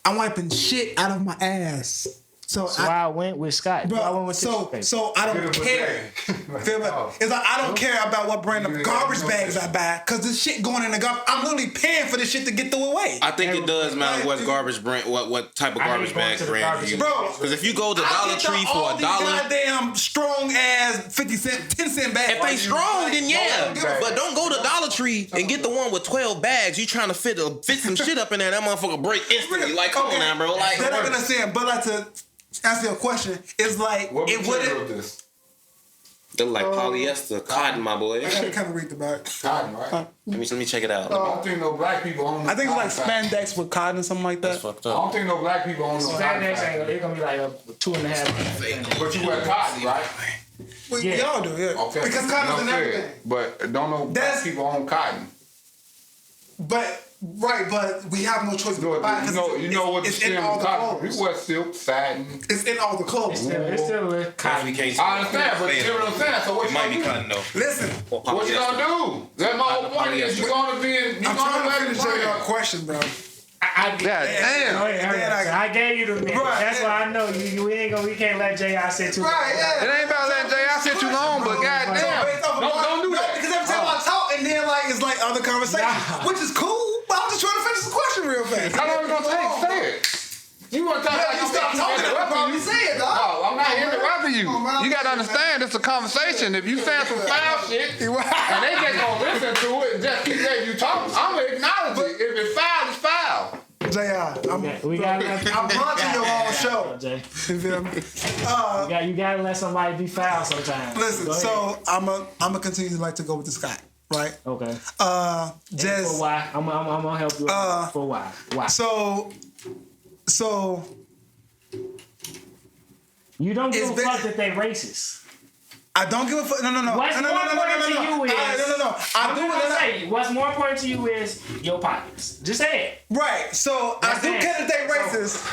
I'm wiping shit out of my ass. So I went with Scott. Bro, I went with so I don't care. Feel me? It's like I don't care about what brand of garbage bags I buy, because this shit going in the garbage. I'm literally paying for this shit to get thrown away. I think it does matter what garbage brand, what type of garbage bag brand you use. Bro, because if you go to Dollar Tree for $1, goddamn strong ass 50-cent, 10-cent bag. if they strong, then yeah. But don't go to Dollar Tree and get the one with 12 bags. You trying to fit some shit up in there. That motherfucker break instantly. Like, come on now, bro. Like, that I understand, but like to answer your question, it's like What it material wouldn't. is this? they're like polyester, cotton, my boy. I gotta kind of read the back. Cotton, right? Let me check it out. I don't think no black people own the I think it's like cotton spandex with cotton or something like that. That's fucked I up. don't think no black people own no cotton. It's gonna be like a 2.5. But you wear cotton, right? We Yeah. all do, yeah. Okay. Because cotton's in No fair. everything. But don't know black people own cotton. But we have no choice but to buy it, 'cause You know what the it's in stem all is the cotton. clothes. You wear silk, satin. It's in all the clothes. It's still a cotton. I I understand, but you know what I'm saying? So what It you might gonna be do? cotton though. Listen, What you gonna do? That's my whole point is you gonna be in. I'm trying to finish your question, bro. Damn. I gave you the minute. Right. That's why I know we can't let J.I. sit too long. Right, yeah. It ain't about letting J.I. sit too long, but goddamn. Don't do that. Because every time I talk, and then like it's like other conversations, which is cool. But I'm just trying to finish the question real fast. How long you gonna take? Say it. You want to talk like You stop talking, I probably say it, dog. No, I'm not interrupting you. You gotta understand, it's a conversation. If you saying some foul shit, and they just gonna listen to it and just keep letting you talk, I'm gonna acknowledge it. If it's foul, it's foul. JR, I'm launching your own show. Jay. You feel me? You gotta let somebody be foul sometimes. Listen, so I'm a continue to go with the Scott, right? Okay. Just for why? I'm gonna help you. For why? Why? So you don't give a fuck that they racist. I don't give a fuck. No. What's more important to you is I do. What's more important to you is your pockets. Just say it. Right. So I do care that they racist.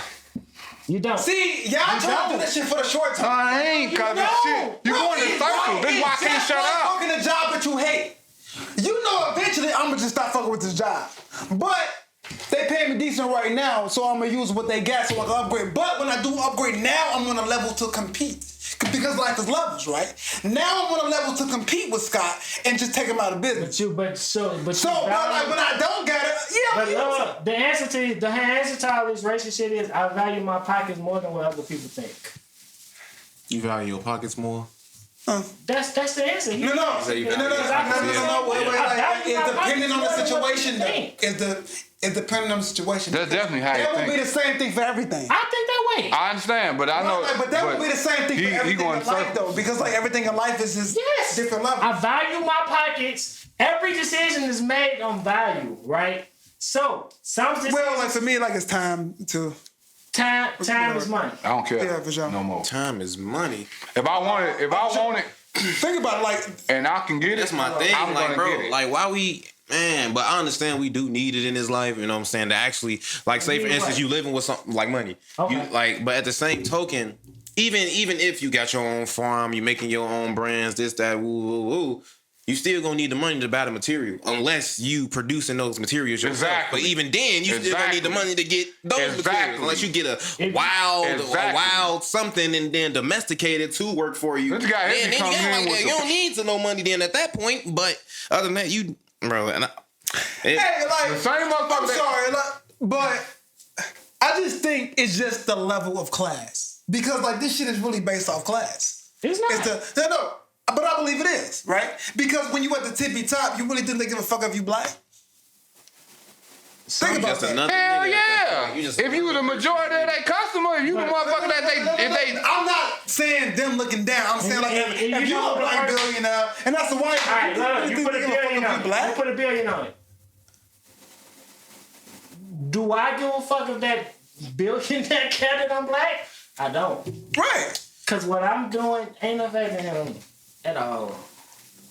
You don't. See, y'all trying to do this shit for the short term. I ain't, cause this shit. You going in circles. This is why I can't shut up. Fucking a job that you hate. You know, eventually I'm gonna just stop fucking with this job. But they pay me decent right now, so I'm gonna use what they got so I can upgrade. But when I do upgrade now, I'm on a level to compete. Because life is levels, right? Now I'm on a level to compete with Scott and just take him out of business. But when I don't get it, look, the answer to all this racist shit is I value my pockets more than what other people think. You value your pockets more? That's the answer. No. Wait. It's depending on the situation, though. It's depending on the situation. That's definitely how you think. That would be the same thing for everything. I think that way. I understand, but I know. But that would be the same thing for everything in life, though. Because everything in life is just different levels. I value my pockets. Every decision is made on value, right? So some decisions. Well, for me, it's time to. Time is money. I don't care. Yeah, for sure. No more. Time is money. If I want it, think about it, and I can get it. That's my thing, I'm gonna bro. get it. Why we. Man, but I understand we do need it in this life, you know what I'm saying? To actually, say for instance, you living with something like money. Okay. But at the same token, even if you got your own farm, you making your own brands, this, that, woo, you still gonna need the money to buy the material. Unless you producing those materials yourself. Exactly. But even then, you still gonna need the money to get those materials. Unless you get a wild something and then domesticate it to work for you. This guy you don't need no money then at that point. But other than that, you... Bro, and the same motherfucker. I'm sorry, but I just think it's just the level of class because this shit is really based off class. It's not. No, but I believe it is, right? Because when you at the tippy top, you really didn't give a fuck if you black. Think about that. Hell yeah! If you were the majority of that customer, if you the motherfucker if they. I'm not saying them looking down. I'm saying if you're a black billionaire, and that's the white. All right, look, you put a billion on it. You put a billion on it. Do I give a fuck if that billionaire care that I'm black? I don't. Right. Cause what I'm doing ain't affecting him at all.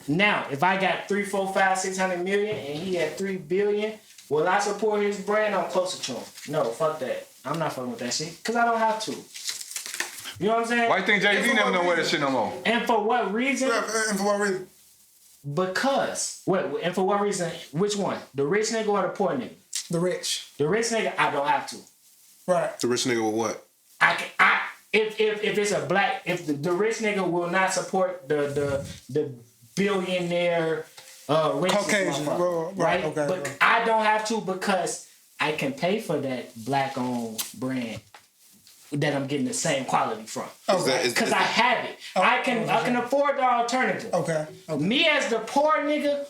Now, if I got 3, 4, 5, 600 million and he had 3 billion. Will I support his brand? I'm closer to him. No, fuck that. I'm not fucking with that shit. Because I don't have to. You know what I'm saying? Why you think Jay-Z never know where that shit no more? And for what reason? And for what reason? Because. And for what reason? Which one? The rich nigga or the poor nigga? The rich. The rich nigga, I don't have to. Right. The rich nigga with what? If it's a black... If the rich nigga will not support the billionaire... Caucasian, right? Okay, but I don't have to because I can pay for that black-owned brand that I'm getting the same quality from. Because I have it. I can afford the alternative. Okay. Me as the poor nigga,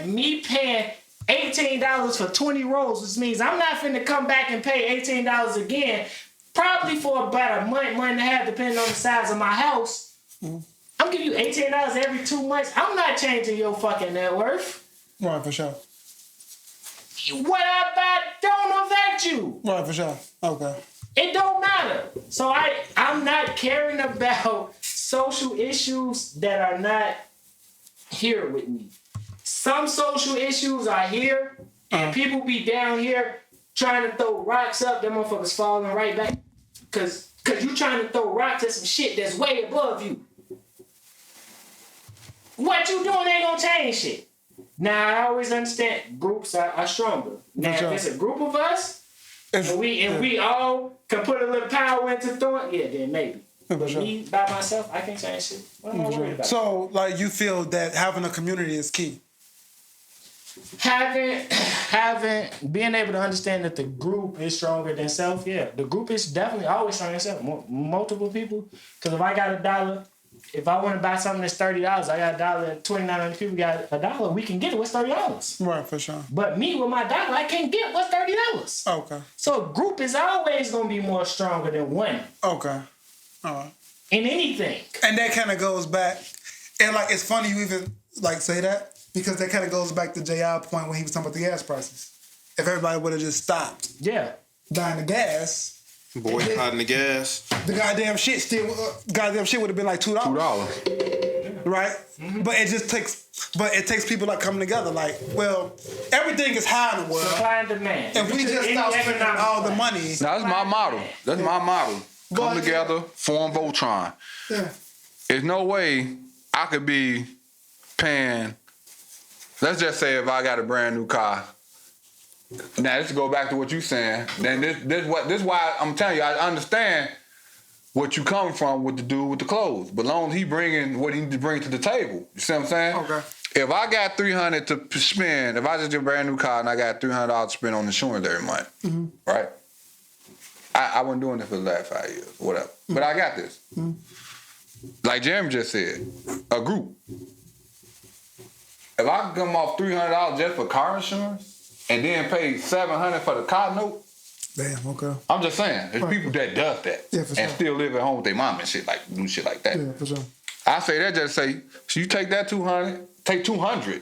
me paying $18 for 20 rolls, which means I'm not finna come back and pay $18 again, probably for about a month and a half, depending on the size of my house. Mm-hmm. I'm giving you $18 every 2 months. I'm not changing your fucking net worth. Right, for sure. What I buy don't affect you. Right, for sure. Okay. It don't matter. So I'm not caring about social issues that are not here with me. Some social issues are here, and people be down here trying to throw rocks up. Them motherfuckers falling right back. Cause you trying to throw rocks at some shit that's way above you. What you doing ain't gonna change shit. Now I always understand groups are stronger. Now if it's a group of us and we all can put a little power into throwing, then maybe. But me by myself, I can't change shit. What am I worried about? So you feel that having a community is key. Being able to understand that the group is stronger than self. Yeah, the group is definitely always stronger than self. Multiple people. Because if I got $1. If I want to buy something that's $30, I got $1. 2,900 people got $1. We can get it. What's $30? Right, for sure. But me with my $1, I can't get what's $30. $20. Okay. So a group is always gonna be more stronger than one. Okay. All right. In anything. And that kind of goes back, and like it's funny you even like say that because that kind of goes back to JR point when he was talking about the gas prices. If everybody would have just stopped, buying the gas, boycotting the gas, the goddamn shit would have been like $2. Right? Mm-hmm. But it takes people like coming together. Like, well, everything is high in the world. Supply and demand. If we just stop spending all the money. Now, that's my model. That's my model. Come together, form Voltron. Yeah. There's no way I could be paying. Let's just say if I got a brand new car. Now, let's go back to what you're saying. Then this why I'm telling you, I understand what you coming from with the dude with the clothes. But long as he bringing what he need to bring to the table. You see what I'm saying? Okay. If I got $300 to spend, if I just get a brand new car and I got $300 to spend on insurance every month, right? I wasn't doing this for the last 5 years, whatever. But I got this. Like Jeremy just said, a group. If I can come off $300 just for car insurance and then pay $700 for the car note, damn, okay. I'm just saying, there's people that does that and still live at home with their mom and shit, like do shit like that. Yeah, for sure. I say that just say, so you take that $200, take $200,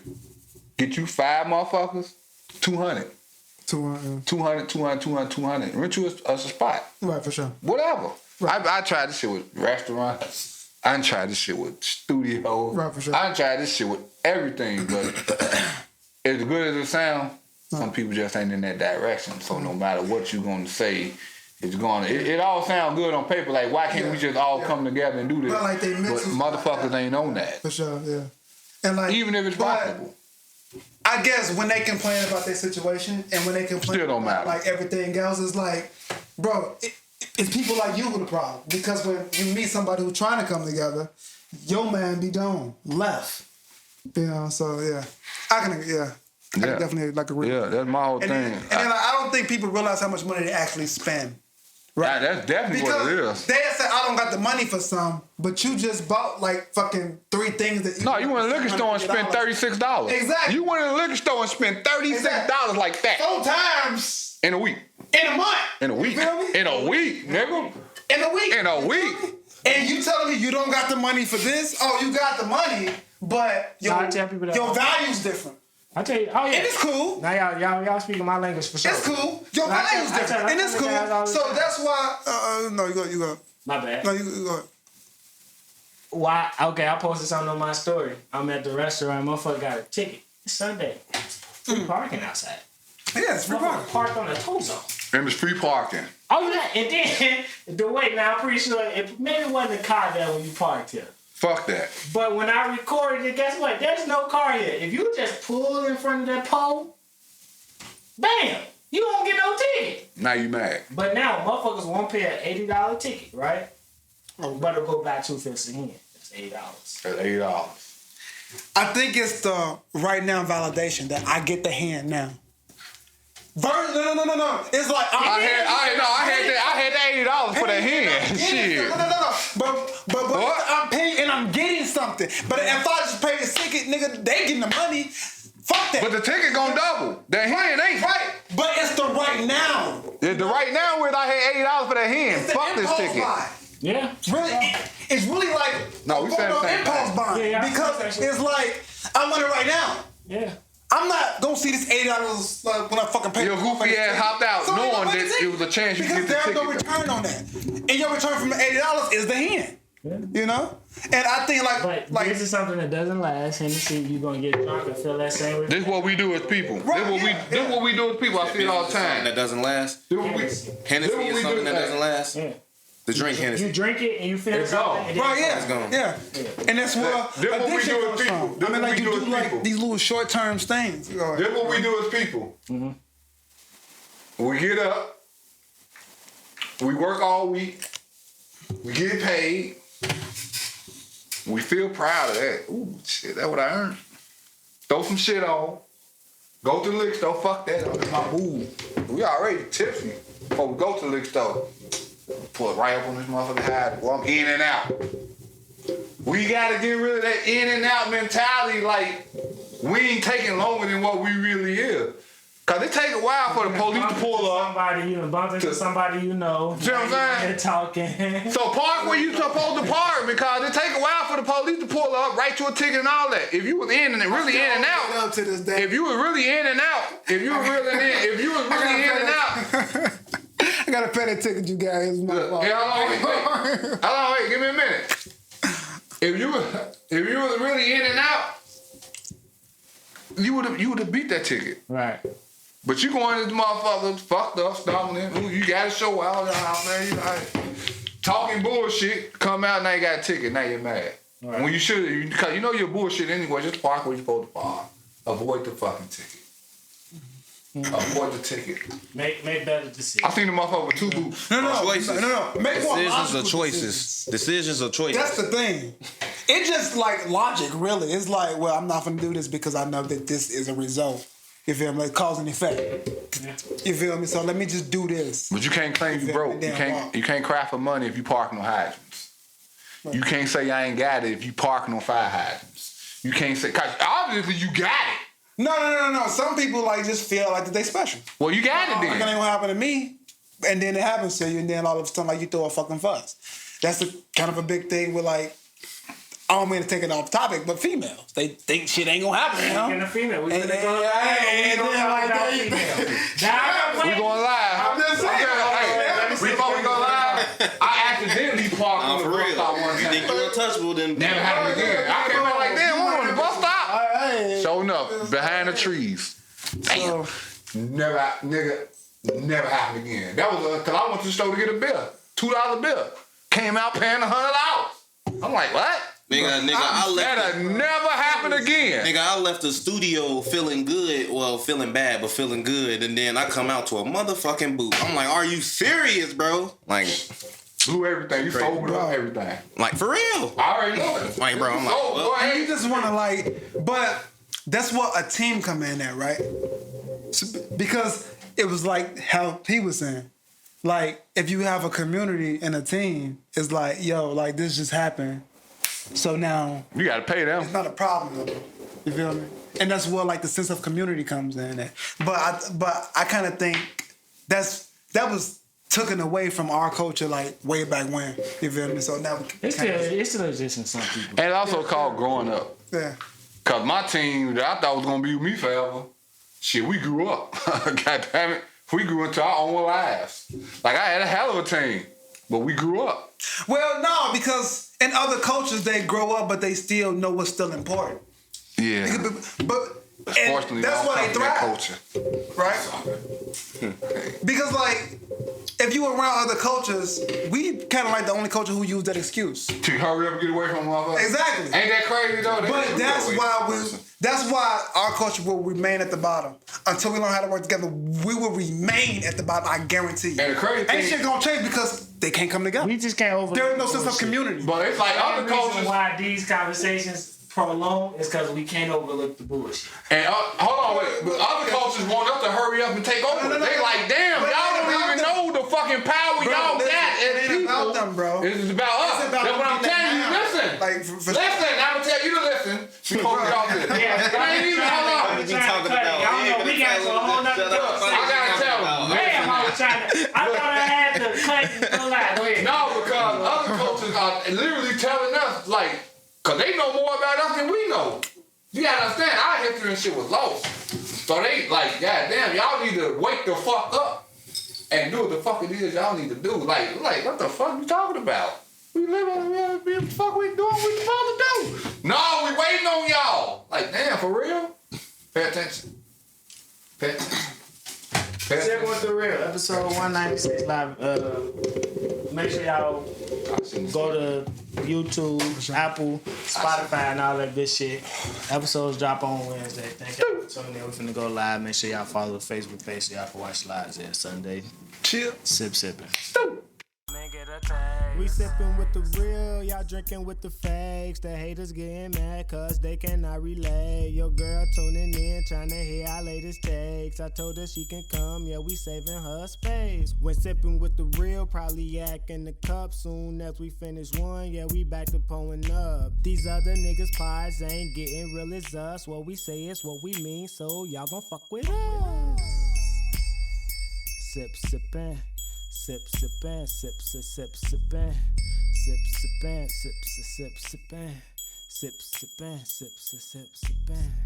get you 5 motherfuckers, $200. 200, rent you a spot. Right, for sure. Whatever. Right. I tried this shit with restaurants. I done tried this shit with studios. Right, for sure. I done tried this shit with everything, but as good as it sounds, some people just ain't in that direction. So no matter what you gonna say, it's gonna. It all sounds good on paper. Like why can't we just all come together and do this? But like they motherfuckers ain't on that. For sure, yeah. And like even if it's possible. I guess when they complain about their situation and when they complain Still don't matter. Like everything else is like, bro, it's people like you with the problem. Because when you meet somebody who's trying to come together, your man be gone, left. You know, so yeah. I can definitely like agree. Yeah, that's my whole thing. And then like, I don't think people realize how much money they actually spend. Right, that's definitely because what it is. They say I don't got the money for some, but you just bought like fucking 3 things that you. No, you went to the liquor store and spent $36. Exactly. You went to the liquor store and spent $36 like that. 4 times in a week. In a month. In a week. You feel me? In a week, nigga. In a week. In a week. And you telling me you don't got the money for this? Oh, you got the money, but your value's different. I tell you, oh yeah, and it's cool. Now y'all speaking my language for sure. It's cool. Your value's different, and it's cool. So that's why. No, you go. My bad. No, you go. Why? Okay, I posted something on my story. I'm at the restaurant. Motherfucker got a ticket. It's Sunday. Free parking outside. Yeah, it's free parking. Parked on the tow zone. And it's free parking. Oh yeah, and then the way. Now I'm pretty sure maybe it wasn't a car there when you parked here. Fuck that. But when I recorded it, guess what? There's no car here. If you just pull in front of that pole, bam, you don't get no ticket. Now you mad. But now motherfuckers won't pay an $80 ticket, right? But it'll go back $2.50 again. That's $8. That's $8. I think it's the right now validation that I get the hand now. No. It's like I had $80 for that hand. Shit. No. But I'm paying and I'm getting something. But if I just pay the ticket, nigga, they getting the money. Fuck that. But the ticket gonna double. That hand ain't. Right. But it's the right now. It's the right now where I had $80 for that hand. Fuck this ticket. Yeah. Really, it's really like no, we said impulse buying. Yeah, because it's like I want it right now. Yeah. I'm not gonna see this $80 when I fucking pay. Your goofy ass hopped out knowing that it was a chance you could get the ticket. Because there's no return on that. And your return from the $80 is the hand. Yeah. You know? And I think like this is something that doesn't last. Hennessy, you're gonna get drunk and feel that same way. This is what we do as people. Right, this is what we do as people. I see it all the time. That doesn't last. Hennessy is something that doesn't last. Yeah. The drink Hennessy. You drink it and you feel something. Right, yeah. And that's what addiction comes from. I mean, like you do like these little short-term things. This is what we do as people. Mm-hmm. We get up. We work all week. We get paid. We feel proud of that. Ooh, shit, that's what I earned. Throw some shit on. Go to the liquor store. Fuck that. That's my boo. We already tipsy before we go to the liquor store. Pull it right up on this motherfucking high. Well, I'm in and out. We gotta get rid of that in and out mentality. Like, we ain't taking longer than what we really is. Cause it take a while for the police to pull up. Somebody you bump into somebody you know. See what I'm saying? They're talking. So park where you supposed to park because it take a while for the police to pull up, write you a ticket and all that. If you was in and really in and out, if you was really in and out, if you was really in and out. I gotta pay that ticket you got. It's my fault. Hold on, wait, give me a minute. If you was really in and out, you would have beat that ticket. Right. But you going to this motherfucker fucked up, stumbling. You got to show out, man. You know, talking bullshit. Come out now you got a ticket. Now you're mad. Right. When you should, because you know you're bullshit anyway. Just park where you're supposed to park. Avoid the fucking ticket. Avoid the ticket. Make better decisions. I seen the motherfucker with 2 boots. No. Make decisions are choices. Decisions are choices. That's the thing. It's just like logic, really. It's like, well, I'm not gonna do this because I know that this is a result. You feel me? Like cause and effect. You feel me? So let me just do this. But you can't claim you broke. You can't cry for money if you parking on hydrants. Right. You can't say I ain't got it if you parking on fire hydrants. You can't say, cause obviously you got it. No. Some people like just feel like that they special. Well, you got it then. Like it ain't gonna happen to me. And then it happens to you, and then all of a sudden like you throw a fucking fuss. That's kind of a big thing with like, I don't mean to take it off topic, but females. They think shit ain't gonna happen, you know? Speaking of female, we going live. I'm just saying. Before we go live, I accidentally parked on the bus stop one time. You think you're untouchable, then never happened again. I came out like, damn, we're on the bus stop. Showing up behind the trees. Damn. Never happened again. That was because I went to the store to get a bill. $2 bill. Came out paying $100. I'm like, what? Nigga, that'll never happen again. Nigga, I left the studio feeling good. Well, feeling bad, but feeling good. And then I come out to a motherfucking boot. I'm like, are you serious, bro? Like, blew everything. You sold everything. Like, for real. I already know it. Like, bro, I'm like, well, and you just want to like, but that's what a team come in at, right? Because it was like how he was saying. Like, if you have a community and a team, it's like, yo, like, this just happened. So now you gotta pay them. It's not a problem. You feel me? And that's where like the sense of community comes in. But I kind of think that was taken away from our culture like way back when. You feel me? So now it still exists in some people. And it's also called growing up. Yeah. Cause my team that I thought was gonna be with me forever, shit, we grew up. God damn it, we grew into our own lives. Like I had a hell of a team, but we grew up. Well, no, because in other cultures they grow up, but they still know what's still important. Yeah. But unfortunately, that's why they thrive. Culture. Right? Because like, if you around other cultures, we kind of like the only culture who use that excuse to hurry up and get away from motherfuckers. Exactly. Ain't that crazy though? But that's why our culture will remain at the bottom until we learn how to work together. We will remain at the bottom. I guarantee you. And the crazy thing, ain't shit gonna change because they can't come together. We just can't overlook. There is no sense of community. But it's like other cultures. Why these conversations prolong is because we can't overlook the bullshit. And hold on, wait. But other cultures want us to hurry up and take over. They like, damn, y'all don't even know the fucking power y'all got. It ain't about them, bro. It's about us. That's what I'm telling you. Listen. Listen. I'm gonna tell you to listen. Before we all this. Yeah. I ain't even hold on. We talking about. Y'all know we got a whole nother. I gotta tell them. Damn, I was trying to. I thought I had to cut and go out. Go ahead. No, because other cultures are literally telling us like. Cause they know more about us than we know. You gotta understand, our history and shit was lost. So they like, goddamn, y'all need to wake the fuck up and do what the fuck it is y'all need to do. Like what the fuck you talking about? We live on the fuck we doing what we supposed to do. No, we waiting on y'all. Like, damn, for real? Pay attention. Pay attention. SippinWitDaReal, episode 196 live. Make sure y'all go to YouTube, Apple, Spotify, and all that good shit. Episodes drop on Wednesday. Thank y'all for tuning in. We're finna go live. Make sure y'all follow the Facebook page so y'all can watch lives there Sunday. Chill. Sippin'. We sippin' with the real, y'all drinking with the fakes. The haters getting mad cause they cannot relate. Your girl tuning in, trying to hear our latest takes. I told her she can come, yeah, we saving her space. When sippin' with the real, probably yak in the cup. Soon as we finish one, yeah, we back to pulling up. These other niggas' pies ain't getting real as us. What we say is what we mean, so y'all gon' fuck with us. sip, sippin'. Sip, sippin', sip, sip, sippin'. Sip, sippin', sip, sippin'. Sip, sippin', sip, sip, sippin'.